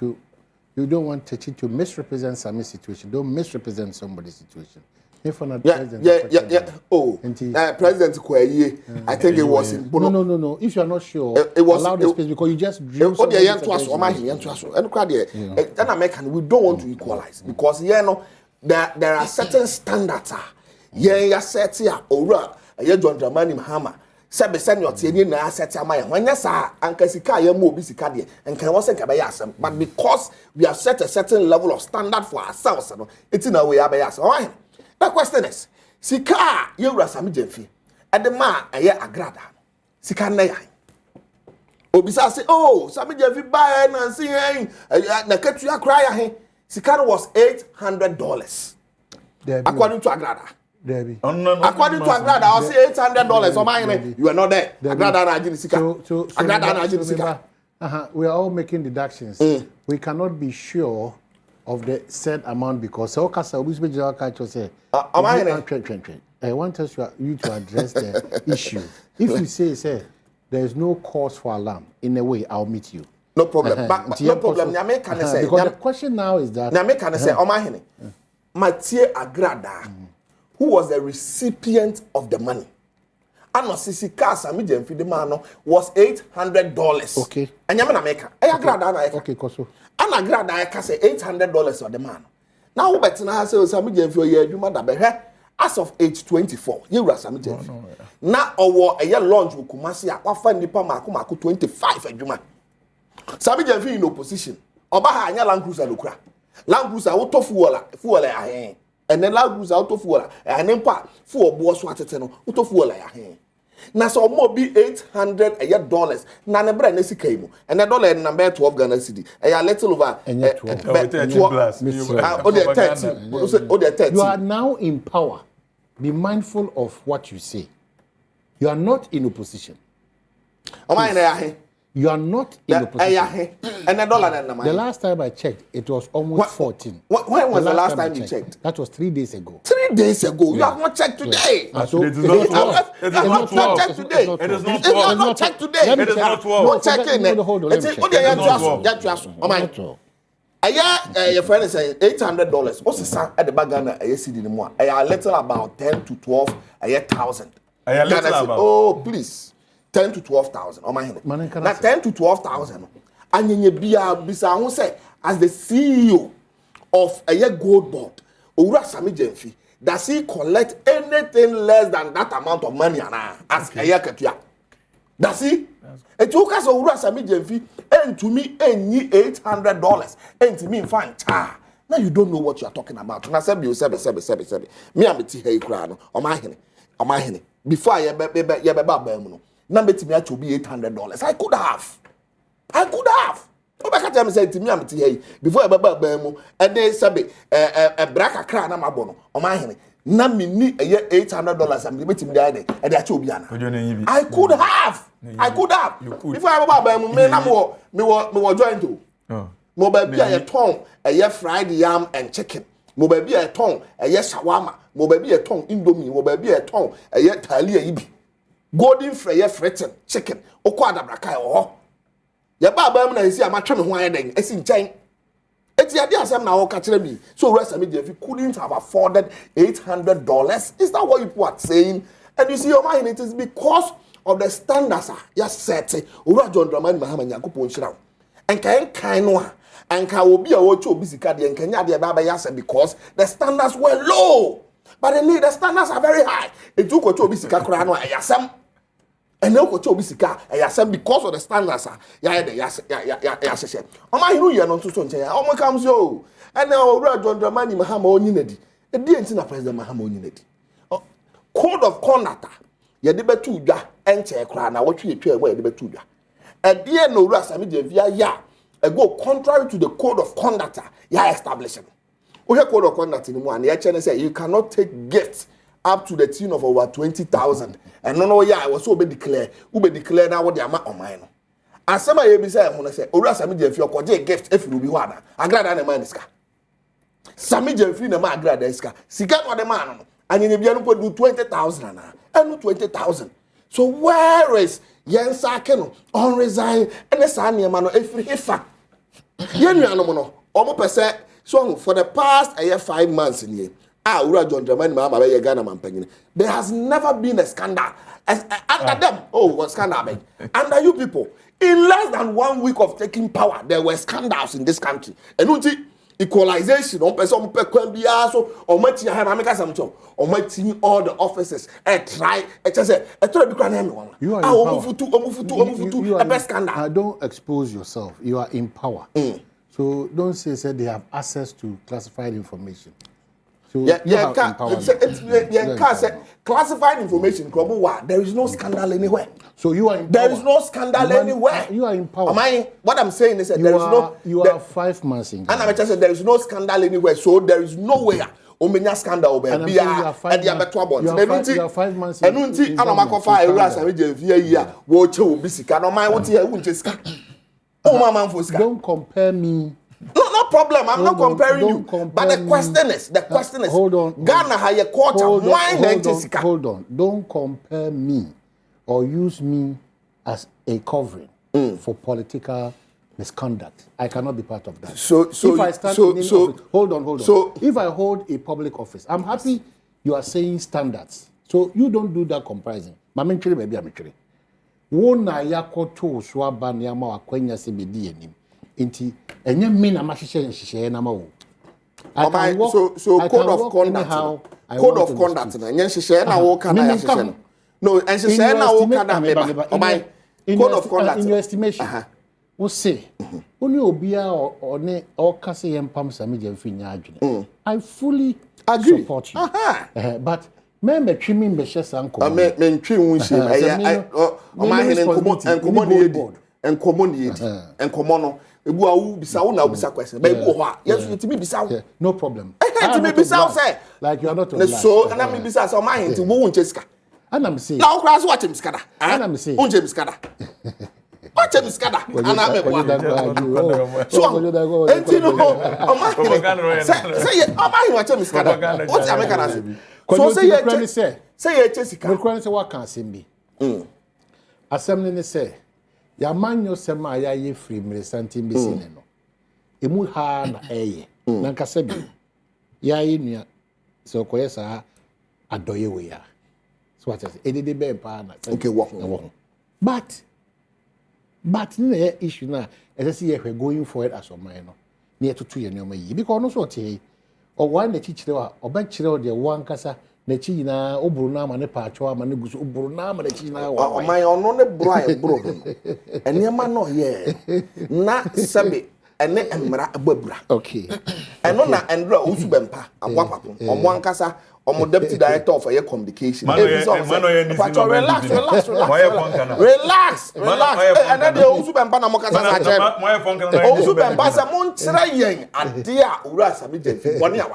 Techi to misrepresent some situation, don't misrepresent somebody's situation. Yeah. Oh, President Kweye, I think it was in Bono. No. If you are not sure, it was allow the space because you just drew. Oh, the young to us, or my young to us, and crowd here. Then American, we don't want to equalize because there are certain standards. Yeah, set here, or John Dramani Mahama. Sabe senior tieni na set amaya. When yes, Ankasika yemo bisika de, and can also kabayasam. But because we have set a certain level of standard for ourselves, it's in a way abayas. All right. The question is, Sika, you are Sammy Gyamfi, and the man a year agrada. Sika na yan. Obisa say, oh, Sammy Gyamfi buy and see, na ketuya cry. Sika was $800. According to agrada. According to agrada, I'll say $800. So mine, you are not there. Agrada na ajini Sika. Agrada na ajini Sika. We are all making deductions. We cannot be sure of the said amount because say I want you to address the issue. If you say there is no cause for alarm, in a way I'll meet you. No problem. But no problem. Nyame can say because the question now is that Nyame can say Omahene Mathieu Agrada, who was the recipient of the money. And Sisika Sammy Gyamfi the man was $800. Okay. And Nyame na meka. Agrada na eka. Okay, koso. And Agrada I can say $800 for the man. Now who better now say Sammy Gyamfi ye adwuma da be as of age 24. You were Sammy Gyamfi. Now our a year launch with Kumasi a wafa nipa mako 25 adwuma. Sammy Gyamfi in opposition. Oba ha anya Land Cruiser lokura. Land Cruiser wo to fuola ahen. And then Land Cruiser out of fuola. And then pa fuo bo so atete no wo to fuola ahen. Na so mo be $800 a year dollars. Na ne bra na sika mu. And the dollar number 12 Ghana cedi. A little over 13. You are now in power. Be mindful of what you say. You are not in opposition. Am I in You are not in the position. And $1 The last time I checked, it was almost 14. When was the last time you checked? That was 3 days ago. 3 days ago. You have not checked today. So it is not 12. It is not 12. Checked today. It is not 12. If you have not checked today, it is not 12. Don't check in. Hold on, let me check. Your friend is saying $800. What's the sound at the back Ghana? I see the more. I little about 10 to 12. I hear 1,000. Oh, please. 10 to 12,000. Oh my hand. Now 10 to 12,000. And you be who say as the CEO of a gold board, Owura Sammy Gyamfi, does he collect anything less than that amount of money? As a year ketua. Does he? It took us Owura Sammy Gyamfi and to me any $800 and to me fine cha. Now you don't know what you are talking about. Now said me I'm a tea crown on my hand. Before I be number to me to be $800. I could have. Oh, back at time said to me, I'm tea before I bemu and they said a braca crown on my bono on my hand. None me need a year $800 and limiting the idea and that will be I could have. Before I bemu, me were joined to. Mobile be a tongue, a year fried yam and chicken. Mobile be a tongue, a year shawarma. Mobile be a tongue, indomie. Mobile be a tongue, a year talia ibi. Golden Freya Fretten, chicken, or quadra braca or your Baba is here, my train winding, as in chain. It's the idea some now catching me. So rest of me, if you couldn't have afforded $800, is that what you are saying? And you see your mind, it is because of the standards. Yes, set Ura John Draman Mahama Agyapong shroud. And kind one, and can will be a watch of busy card and Kenya the Baba Yasa because the standards were low. But the standards are very high. It took a Chobisika Krano, a Yasam, and no Chobisika, a Yasam because of the standards. Yas. Oh, my, you are not too soon. Oh, my comes yo. And now, John Dramani Mahama Onunedi. It didn't see a President Mahama Onunedi. Code of conduct. Ya debe tuja, enche krana, what you away debe tuja. And dear no Sammy Gyamfi, ya, go contrary to the code of conduct, ya establishing. We have code of conduct in one. The HN say you cannot take gifts up to the tune of over 20,000. And no, I was so be declared. Who be declared now what the amount of mine. And somebody be say, when I say, Owura Sammy Gyamfi, you could gift if you be one. I glad I man iska. Sammy Gyamfi na man glad iska. Sika what the man. And in the piano put do 20,000 and 20,000. So where is Yensa Keno on resign and the Sanya Mano every ifa? Yen Yanomono, almost per se. So for the past 5 months in here, Owura John Dramani Mahama Ghana man. There has never been a scandal. Under them, what scandal? Under you people, in less than 1 week of taking power, there were scandals in this country. And equalization, on person so or matching or matching all the offices. Try, you are don't expose yourself. You are in power. So don't say they have access to classified information. So classified information. There is no scandal anywhere. So you are in power. There is no scandal anywhere. You are in power. What I'm saying is that there is no. You are 5 months in. And I'm just saying there is no scandal anywhere. So there is nowhere. Omenya scandal be and you are 5 months. And unti anamakoffa Owura Sammy Gyamfi here. Wo che obi sika. No man what here wunche sika. Don't compare me. No problem. I'm not comparing you. But the question is, hold on. Ghana higher quarter. Hold on. Don't compare me or use me as a covering for political misconduct. I cannot be part of that. So if I stand in office, hold on. So if I hold a public office, I'm happy you are saying standards. So you don't do that comparison. Mamintri baby amitri. Wona yakoto swaba nyama wakwenya sebedi enim. Inti enye me na mahihye na mawo. So code of conduct. Code of conduct na enye hihye na wo kana ya hihye. No, and she said now wo kana meba. Code of conduct. In your estimation. We say only obia or ne or kase yempam Sammy Gyamfi nya adwene. I fully support you. But me metwimi mbehye sanko. Me ntwi wunhye. Enkomo no ebu awu bisa wo na wo bisa question ba ebu ho a yesu yetimi bisa wo no problem yetimi bisa wo say like you are not so and me bisa say o ma henti wo wunche sika and I'm saying na wo kra so watch sika da and I'm saying wunche sika da Watch me skada. Ana me kwa. So enti no say Omahene watch me skada. What am I can say? So say ye chesika. Me kwan say wa kan asem bi. Asem ne say ya manyo sem a ya ye free me santim besi ne no. Emu ha na eye. Na nkasa bi. Ya ye nua. So koye sa adoye we ya. So what I say? Edede be pa na. Okay, walk. But the issue now, as I see, we're going forward as a man, near to 2 years, because no sort or one the teacher or back children, the one casa, Nechina, Obrunam and a patcho, Manibus, Obrunam and China, or my own bribe, bro. And your man, no, yeah, not Sabi. And then Bobra. Okay. And on that and Usubempa, a wapa, on one casa, or deputy director for your communication. Relax. And then the Usubempa Namocasa, Usubempa, Montrayan, and dear Ura Sammy Gyamfi, 1 year,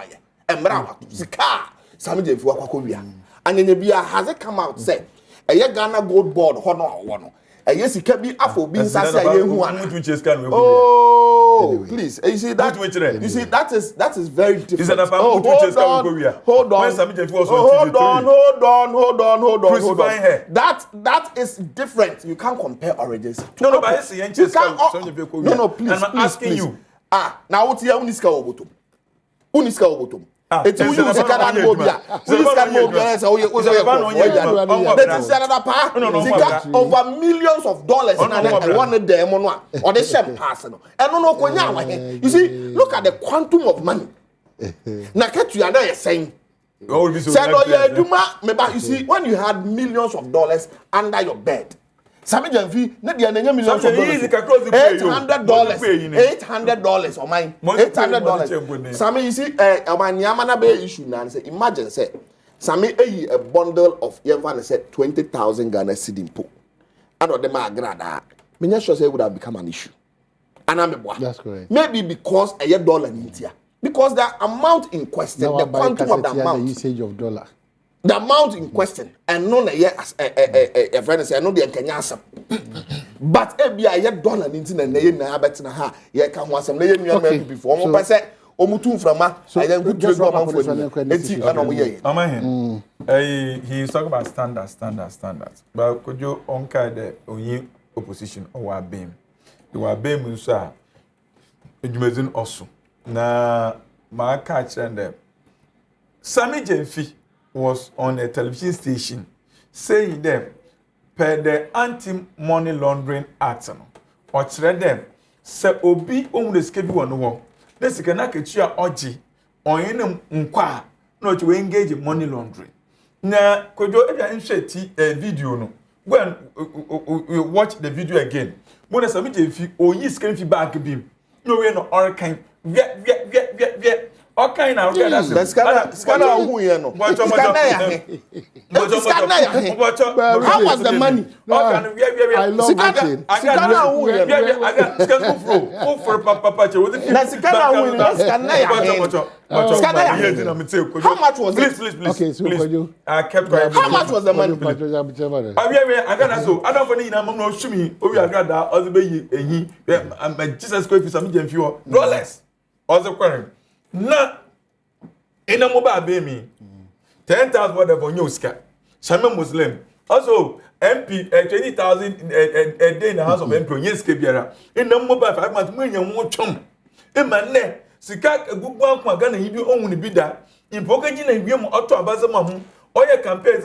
and Brava, Sika, Sammy Gyamfi, Wakobia. And then the beer has it come out, said, a Ghana gold board, honor. Yes, it can be Afro being oh, please. You see that? You see that is very different. Hold on. That is different. You can't compare origins. No, please. I'm asking you. Now what's your Uniska Obotum? It's who you can mobile. Over millions of dollars and wanted them on one or the same person. You see, look at the quantum of money. Nakatu are there saying. You see, when you had millions of dollars under your bed. Sammy Gyamfi, not the millions of dollars. $800 or mine. $800. Sammy, you see, Yamana Bay issue now. Imagine, say, Sammy a bundle of Yevan said 20,000 Ghana cedi po. And the Magrada. Me sure say would have become an issue. And that's correct. Maybe because a dollar in India. Because the amount in question, the quantum of the amount. The usage of dollar. The amount in question, and none a year as a friend say, I know the Kenyasa. But every year, dollar into the name, I bet in a ha, ye can want some name before. I said, Omutum from I then good to go for he's talking about standards. But could you onka the only opposition or BAME? You are BAME, sir. You also. Na my catch and them. Sammy Gyamfi was on a television station saying them per the Anti-Money Laundering Act or thread them say obi on the schedule on the wall. This can not get you oji or in unqua not to engage in money laundering. Now, could you ever insert a video? No, when you watch the video again, when Sammy Gyamfi or you can feedback beam, no way no or kind. Okay, now scanner who you know. How was the money? I love it. How much was it? Please. Okay, so please. I kept quiet. How much was the money? I don't know. I'm not sure me. Oh, I got that. Other baby, and Jesus Christ is something for dollars. Also, quarry. Na in a mobile baby 10,000 whatever new scar. Shaman Muslim. Also MP 20,000 a day in the house of MP. Yes, Kebiera. In the mobile 5 months, million more chum. In my neck, Sika a good one for Ghana, you only be that. In Pocagin and Yum Otto Abazamam, or your campaign,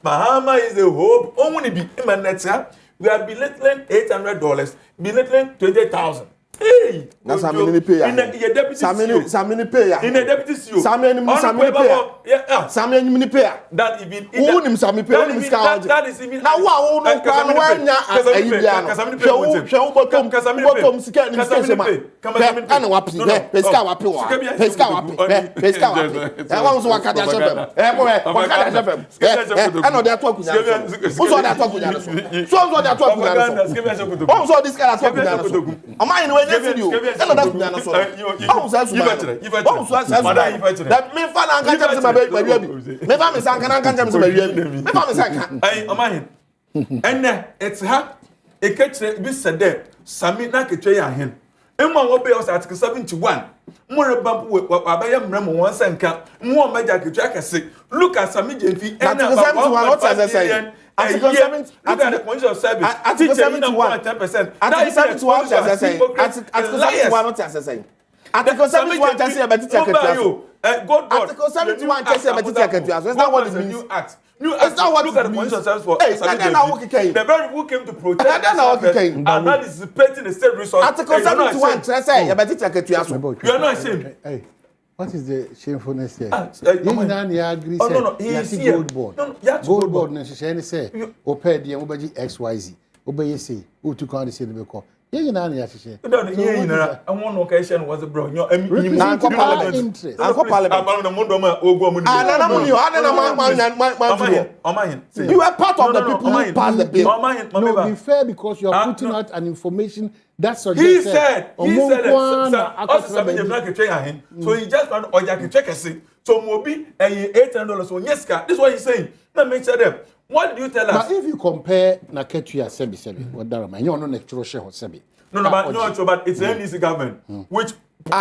Mahama is the hope, only be in my net. We are belittling $800, belittling 20,000. Hey, that's how many pay. In the deputy Sammy pay. In the deputy CEO. Sammy pay. Yeah. Sammy pay. That even. Who him Sammy pay? That is even. Now wow, no can wanya ayibiano. Show bottom sika ni sika. Ana wapi. Pesika wapi wa. Pesika wapi. Wa so wakada chefem. Wakada chefem. Ana dey talk kunya. Who so dey talk kunya so. So dey talk kunya so. Who so this guy talk kunya so. Am I in video? Hello, that's me. I'm sorry. That me fan and can't tell me baby. Me fan me san can tell me baby. Me fan me san can. Hey, am I? And it's her. e ketre bi sede Sammy na ketwe ya hen emu wo be us article 71 mo rebamp we abaye mrem won senka mo meja ketwe akese look at Sammy Gyamfi and article 71 what does say? Article 70 look at the condition of service article 71 10%. article 71 what does say? Article 71 what does say? Article 71 does say about teacher ketwe. Article 71 does say about teacher ketwe. So it's not what it means. New act. Look at the condition of service for the very who came to protect and not dissipating the state resources. Article 71 say about teacher ketwe. You are not ashamed. Hey. What is the shamefulness here? Agree. Oh, no, he is here. Gold board. No, gold board. No, she say. Ope the obeji XYZ. Obe say. Who took on the same because. You know, I want occasion was a bro. Uncle Parliament. You are part of the people who passed the bill. No, be fair because you are putting out an information that's what he said. So he just want to check so Mobi $800. So yes, this is what he's saying. Let me tell them. What do you tell us? But if you compare Naketuya Sebi, what Darama, you're not next to Sebi. But it's the NDC government which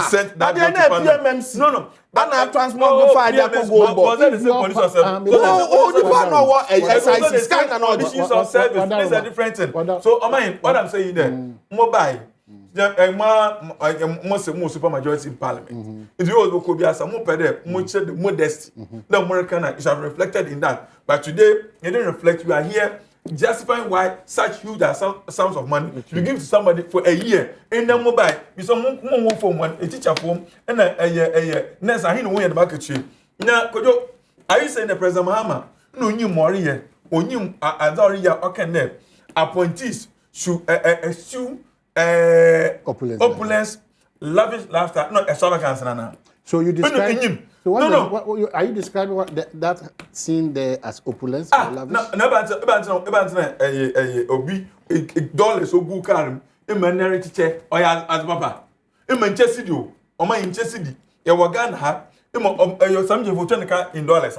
sent that PMMC. No. But now transport before Agyapong gold board. Was that the same police of service? You know what? SIC scan and all issues of service. This is a different thing. So, what I'm saying there, mobile. Most super majority in parliament. If you could be as a more pedo, much the modesty, the American is reflected in that. But today, it didn't reflect. You are here justifying why such huge sums of money you give to somebody for a year in the mobile. You some more phone one, a teacher phone, and a next I know where the market you. Now, are you saying the President Mahama? No new more here, or new Adoria or can there appointees should assume opulence, lavish laughter, not extravagance. So you describe. So what are you describing that scene there as opulence or lavish? Obi dollars so good car. Emanary teacher or as papa. Manchester, or my Manchester, your Wagan hat. Your something for 20 in dollars.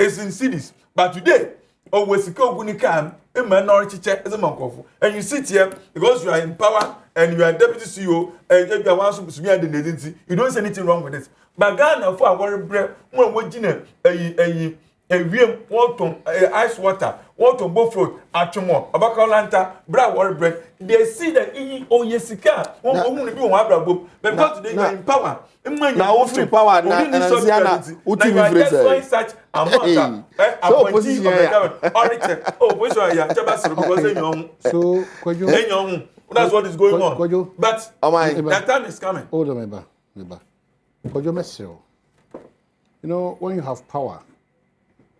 It's in cities, but today. Or was go Gunikam, a minority chair as a monk. And you sit here because you are in power and you are deputy CEO and you are one to be at the agency. You don't see anything wrong with it. But Ghana for our bread, one would dinner a real water, ice water, water both float, atomo, abakalanta, brown water bread. They see that Yesika won't be one but because they are in power. Now, free power, Ziana, Uti such a matter. Appointee of the government. Oh, which are you? So, that's what is going on. But that time is coming. Hold on, Meba. You know, when you have power,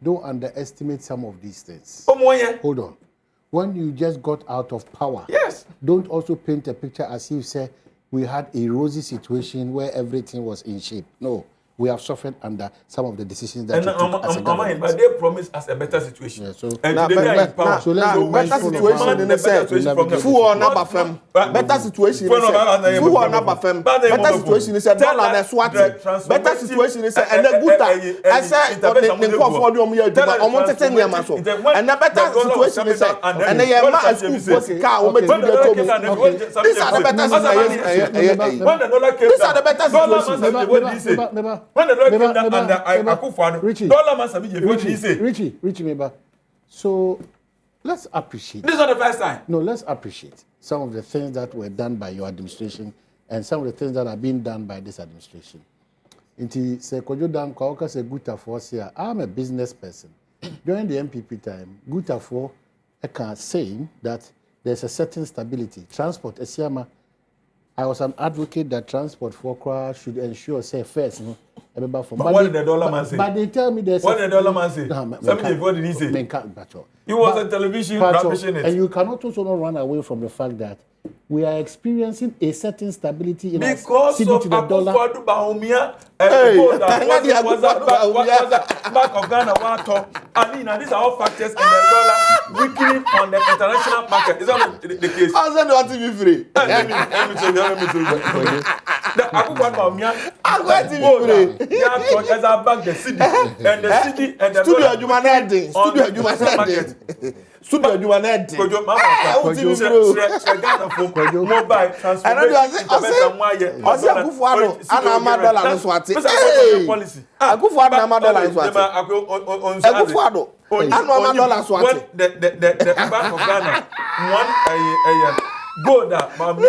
don't underestimate some of these things. Hold on. When you just got out of power, yes, don't also paint a picture as if say we had a rosy situation where everything was in shape. No, we have suffered under some of the decisions that you took as a government. But they promised us a better situation. Yeah, so better situation in the sense. Full or number firm. Better situation. Full or number firm. Better situation is a dollar and a swat. Better situation is and a good time. I said the call for the almost 10 years or so. And a better situation is and they are not school for car. These are the better situations. These are the better situations. When the Lord came down under Akufo-Addo, dollar man Sammy Gyamfi. Richie, Meba. So let's appreciate. This is not the first time. No, let's appreciate some of the things that were done by your administration and some of the things that are being done by this administration. Inti se Kojo Dan Kwauka se Gutafo here. I'm a business person. During the MPP time, Gutafo saying that there's a certain stability. Transport, Esiama. I was an advocate that transport for Kra should ensure say first, you know. But what did the dollar man say? But they tell me there's what did the dollar man say? What did he say? He was on television rapping it. And you cannot also not run away from the fact that we are experiencing a certain stability in because our to the dollar. Back of Ghana, I mean, these are all factors in the dollar weakening on the international market. Is that the case? I was not to be free. Let me tell you. as I back the city and the city and the studio Jumanadi, studio Jumanadi. Studio Jumanadi. Mobile transport. Go that, Mamma, I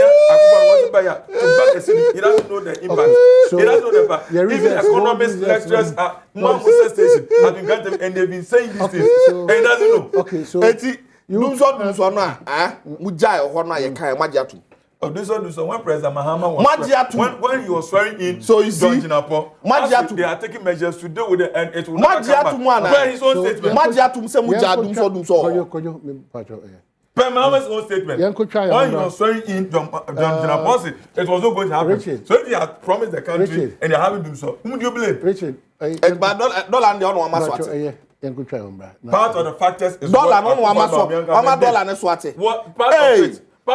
buy to back the city. He doesn't know the impact. So, he doesn't know the impact. Even economics lecturers at one station have been granted and they've been saying these things. And he doesn't know. Okay, so you so na mujai ohona ye kan magiatu. Oh, this one when President Mahama was when he was swearing in, so you see, they are taking measures to deal with it, and it will not come back. Where his own statement. Magiatu se mujadum so. Per Mahama's own statement. When he was swearing in John Jinaposi, it was not going to happen. Richard. So if he had promised the country and they haven't done so, whom do you blame? Richard, but dollar and the other one maswati. Part of the factors is dollar no one maswati. Ama dollar ne swati. What part of it? We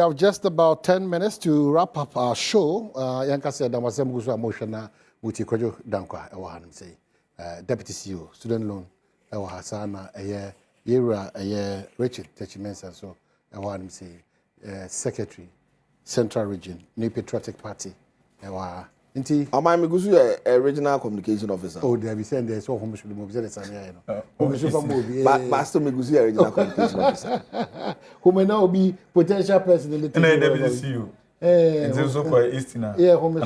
have just about 10 minutes to wrap up our show. Yanka said that was emotional. Muti Kojo Dankwa, Deputy CEO, Student Loan, Hasana, Richard Techimensa, so Secretary, Central Region, New Patriotic Party. Inti Amai Migusu regional communication officer. Oh, they have sent there so home should move the Sanya. Master Migusu regional communication officer. Who may now be potential president. And I see you. It's also quite Eastern. Yeah, home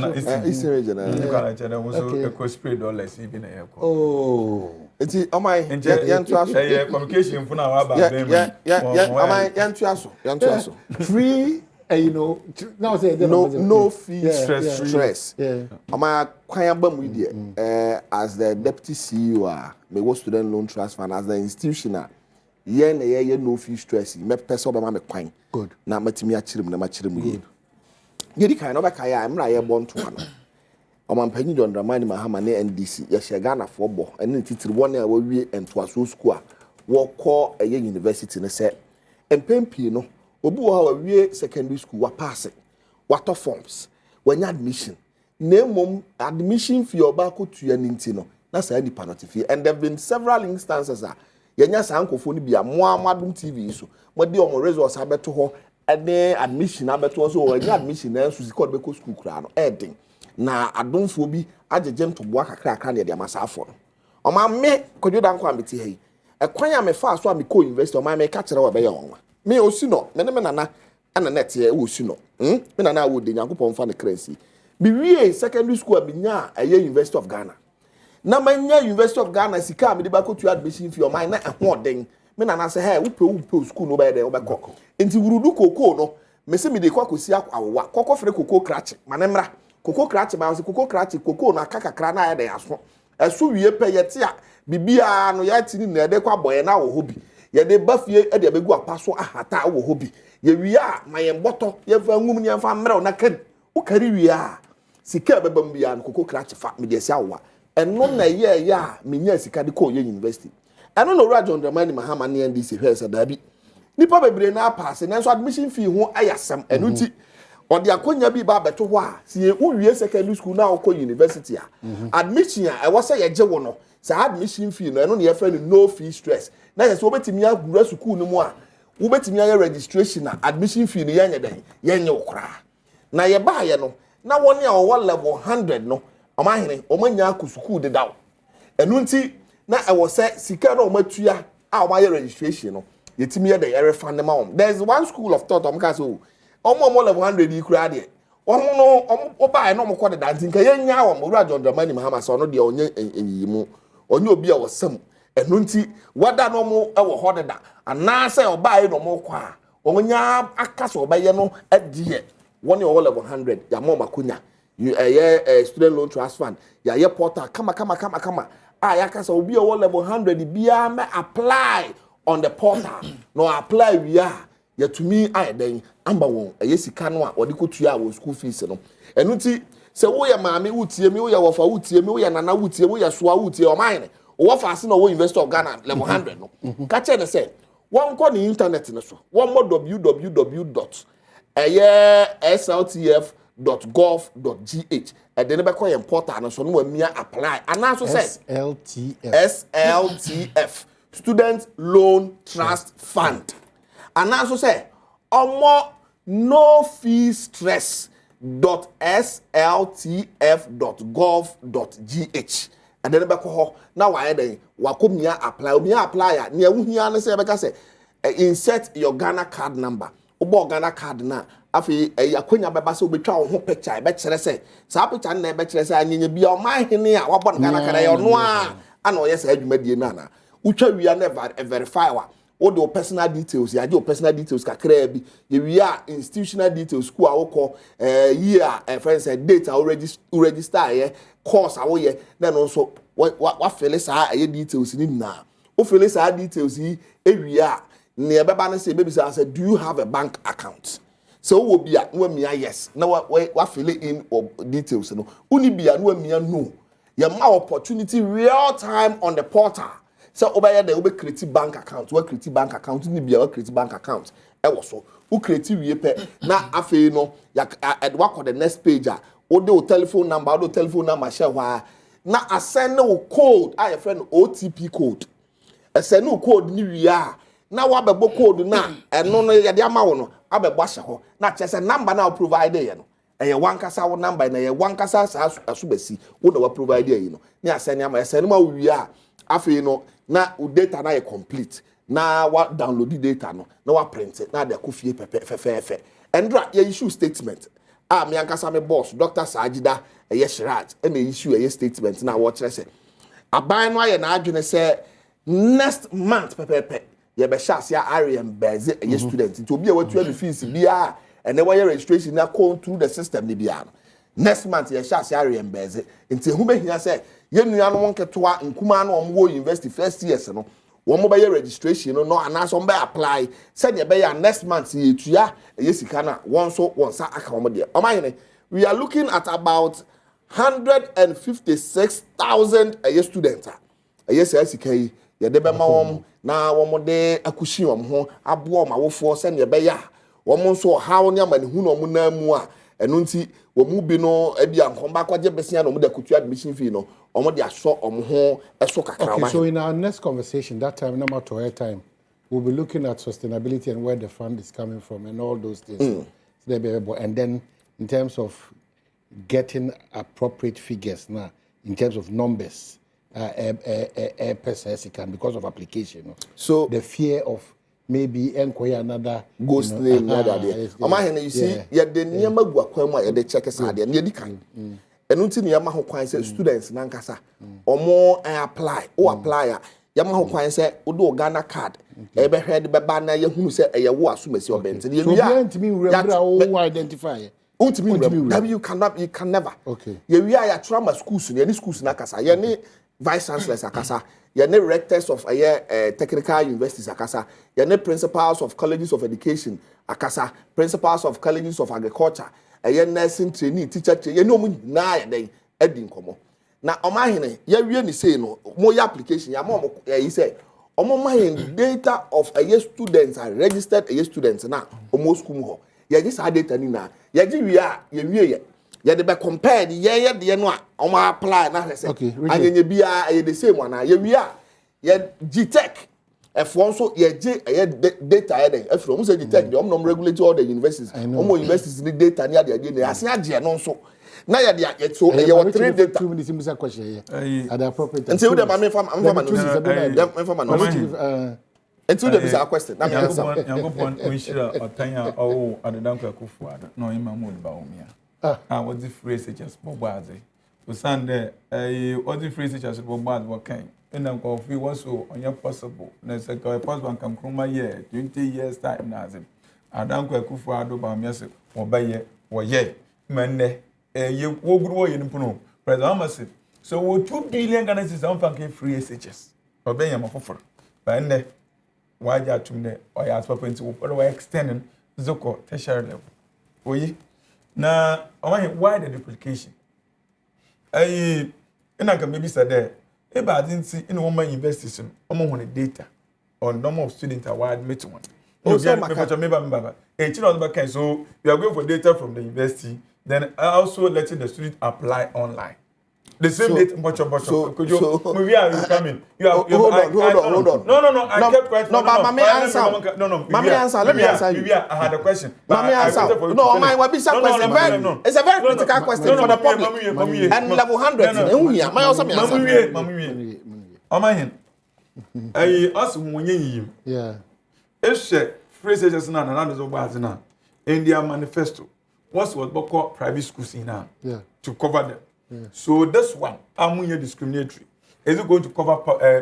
Eastern region. You can also spirit dollars even a airport. Oh, it's Amai communication for now. Amai Yantuaso. Free. Now say no fee stress. Ama kwayamba mu die as the deputy CEO me wo student loan trust fund as the institutional ye no fee stress me pese obama me kwan good na matimi akirem na makirem ye yedi kan no be kai a mra ye bo nto ano omampanyi John Dramani Mahama ne NDC ye she Ghana for bo ene titiri won a wo wie entoaso school a wo kọ university ne se empempi no obi wa wie secondary school wa pass water forms when admission name admission fee oba ko tua ninti no na say di penalty and there have been several instances yenya sankofo ni bia moamadum TV so mo de omo results abeto ho ene admission abeto so when admission na so sikọ be ko school kra no edin na adomfo bi agegem to boa kakra na de amasafo no oma me kodwoda nkwa meti hei ekwan ya me fa so amiko university oma me ka kire wa be ye onwa me osino me nana ana net ye osino me nana wo de nyankopon fa ne crazy bi wie secondary school abinya aye University of Ghana na manya University of Ghana sika me de ba ko tu admission fee o man na ehoden me nana say hey wo school no ba de wo be kọ enti wurudu koko no me se me de kwakosi awowa kokọ fere koko krache manemra koko krache ba se koko krache koko na kakakra na ya de aso eso wie pe yete a bibia no ya tini na de kwa boye na wo hobi ye de bafie e de abegu apaso ahata wo hobi ye wia ma ye mboto ye fa ngum ni fa mre na kan wo kari wia sika bebam bia no koko krache fa me de sia awowa eno na ye ya menya sika de ko ye university eno no ra John Dramani Mahama ne NDC hwese dabi nipa bebre na pass na so admission fee ho ayasam eno ti odi akonya bi ba beto ho a sie uwie secondary school na okọ university a admission a e wo se ye je wo no sa admission fee no eno ne ye fa no fee stress na ye so obetimi agura school no mu a wo betimi aye registration na admission fee no ye nya den ye nya okra na ye ba ye no na woni a wo level 100 no omahene omanya aku school de daw eno nti na e wo se sika na omatua a omaye registration no yetimi ye de ye refa ne ma om there's one school of thought omka so omo level 100 ikura de omo no oba no mko de danti nka ye nya wo Owura John Dramani Mahama so no de onye enyimu onye obi a wosam eno nti wada no mo e wo ho de da ana se oba e no mo kwa onya akasa oba ye no adie woni o level 100 ya mo makonya student loan trust fund ya portal kama ya kasa obi o level 100 bia me apply on the portal no apply we are ya to me den amba won sika no a odi kotua wo school fees no eno nti se wo ya maame wutie me wo ya wofa wutie me wo ya nana wutie wo ya soa wutie o mine wo fa ase no wo University of Ghana level 100 no ka che ne se won ko ni internet ne so won mo www.ghana sltf.gov.gh and then be call important so no me apply and also say SLTF Student Loan Trust Fund and also say omo no fee stress.sltf.gov.gh and then be call now why then wakomia apply near wuhia na say be say insert your Ghana card number obo Ghana card na afi akonya beba se obetwa wo ho picture be kire say sa picture na be kire say anyenya bia o man hene a wabɔ Ghana card ya no a ana oyɛ sa adwumadie na na utwa wia never verify wa wo do personal details ya je personal details kakra bi ye wia institutional details school a wokɔ year friends date a register ye course a wo ye na no so wa fill sa details ni na o fill sa details yi ewia ne beba na say baby say do you have a bank account so wo bia no amia yes na wa fill in details no uni bia no amia no ya ma opportunity real time on the portal so obaye dey obe create bank account we create bank account ni bia we create bank account e wo so we create wie pe na afei no ya wa ko the next page a o de o telephone number share wa na asend no code a your friend OTP code asend no code ni wie a na wa bebo code na eno no ye de ama wo no abebo ahye ho na chese number na provide ye no eye wankasa wo number na ye wankasa asubasi wo na wa provide ye no ni asend ama asend ma wie a afei no na u data na ye complete na wa download the data no na wa print it na de akofie pepe endra ye issue statement me ankasa me boss Dr. Sajida eye Shirat e na issue eye statement na wo kire se aban no aye na adwene se next month pepe ye be sha sia Agyapong eye student nti obi a watu any fees bia and we registration na go through the system ni bia no next month ye sha sia Agyapong nti hu be hia se ye nua no wonketoa nkuma na omwo university first years no won be registration no anaso be apply said ye be next month ye tua ye sika na won so won sa aka won de omahene we are looking at about 156,000 a student ye say sika yi ye de be ma won na won de akushi won ho abo ma wofo se ne be ya won so hawo ne amanihu no mu na mu a eno nti wo mu bi no ebia nkomba kwaje besia no mu de kutu admission fee no omo de aso omo ho eso kakra. Okay, so in our next conversation that time number to air time we'll be looking at sustainability and where the fund is coming from and all those things. And then in terms of getting appropriate figures now in terms of numbers because of application. So the fear of maybe enquire another ghost name another there. Omahene you see ye de niam agu akwan mu a ye de check sa de ne di kan. Enu nti ne yama ho kwan say students nankasa omo apply o apply a yama ho kwan say o do Ghana card e be hwe de be ba na ye hunu say e ye wo asomasi obente ye wi a ntimi wura o identify you can never. Okay. Ye wi a ya trauma schools ne schools na kasa ye ne vice chancellors akasa ye ne rectors of technical universities akasa ye ne principals of colleges of education akasa principals of colleges of agriculture nursing trainee teacher trainee no mu na ye den edi nkomo na omahene ye wie ni say no mo ya application ya mo yi say omo mahin data of students are registered students na omo school ho ye ji sa data ni na ye ji wie a ye wie ye de be compare ye de no a omo apply na say anyenye bia ye the same one na ye wie a ye GTech efo nso ye je data ye den efro mo say GTech de omo regulate all the universities omo universities ni data ni ade na ase age no nso na ye de so ye what 3 data 2 minutes imisa question here at the appropriate time. until them am from until them is a question na me answer yankopon onshira otanya o adedanko akufuada no imamu ba omia what the phrase just bobaze usande what the phrase just bobaze what kind and if it was so possible na say possible kan kroma year 20 years time na azim adanko akufuada ba omia se obaye woye menne ye woguru wo yin puno president amase so wo 2 billion Ghana cedis am fanke free SHS obaye mafoforo ba nne waje atumne oya aspapenti wo extending zoko tertiary level oyi na why the duplication ina kan maybe said there I didn't see in woman universities omo hone data on number of students are admit one So we are going for data from the university, then also letting the student apply online. The same date, much. Could you maybe are you coming? You are hold on. No. I kept quiet. No, but Mami answer. Mami answer. Let me answer you. I had a question. Mami answer. No, my what be some question? It's a very critical question for the public. And level 100. My also me answer. Mami. Amahin. I ask Munyi. Yeah. If phrases na na zo bazina in their manifesto. What was called private schools in now? Yeah. To cover them. Yeah. So this one, Amunya discriminatory. Is it going to cover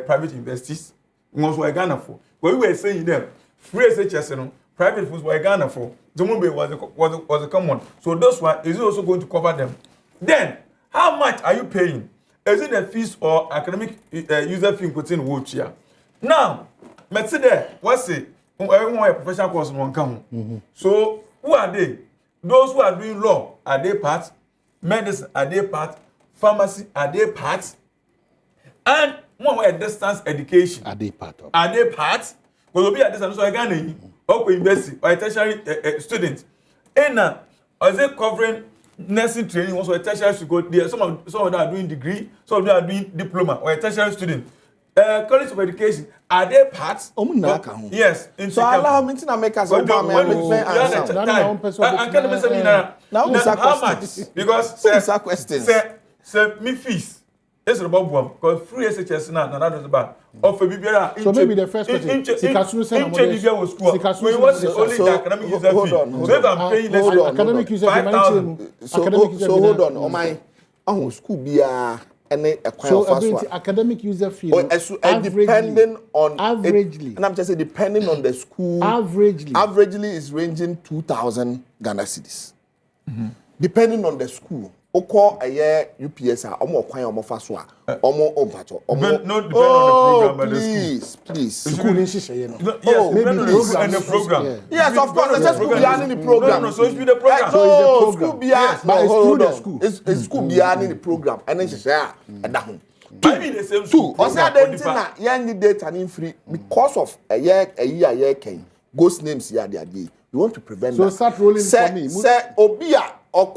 private universities? Most were Ghana for. But we were saying them free SHS, private schools were Ghana for. Zumube was a common. So this one is it also going to cover them? Then how much are you paying? Is it the fees or academic user fee put in wheelchair? Now, let's say there, what's it? Everyone a professional course in one come. So who are they? Those who are doing law, are they part? Medicine, are they part? Pharmacy, are they part? And more distance education, Are they part of? are they part? Because we are distance, so I can't or university or tertiary students. And is it covering nursing training? Also, a tertiary should go there. Some of them are doing degree, some of them are doing diploma or a tertiary student. College of Education, are they part? Yes. So allow me to make us how much? Because say me fees. It's about one because free SHS now another about offer BBR. So maybe the first question. Only the academic user fee. So if I'm paying academic user fee, so hold on. Oh my, school BR. So academic user fee depending on averagely, and I'm just saying depending on the school, averagely is ranging 2,000 Ghana cedis. Depending on the school. Oko a year UPS omo kwan omo fa so a omo ompacho omo no depend on the program by the school. Please school in shishye no yes maybe the program yes of course the school be in the program no so it be the program so it's the program school be yes but it's through the school it's school be in the program and then shishye a da ho I mean the same school o say identity na yan need data ni free because of a year ken ghost names here they we want to prevent so that. Start rolling for me say obia or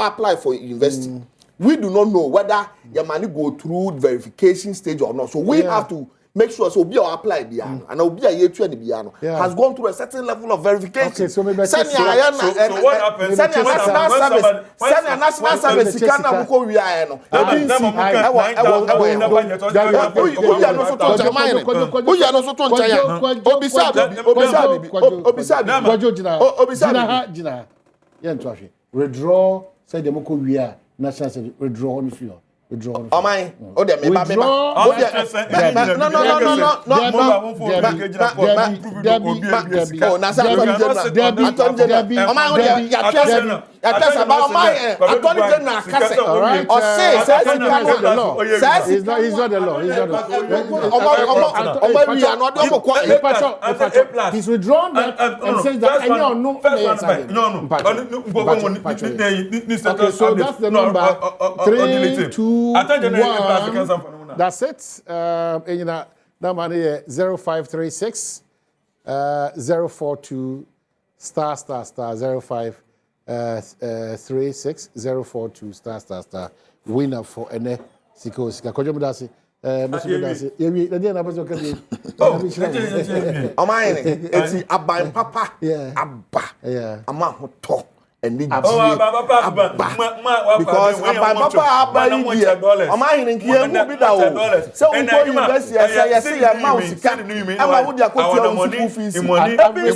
apply for university. We do not know whether your money go through verification stage or not. So we have to make sure so be apply biano and will be a year 20 biano has gone through a certain level of verification. Okay, so maybe so what happens? Send your national service. Sikana buko we are no. Withdraw, say the Moko we are national service, withdraw on the field. Withdraw. Oh my, oh there me no He's withdrawn and says that any or no. Okay, so that's the number 3, 2, 1. That's it. That money 0536 042 star 0536 042 star winner for ene sika kojo mudasi mudasi yewi na dia na bazo kabi eti aban papa abba ama hoto and because Papa am I in here who be that so we go university I say your mouse can am I would ya go to school fees every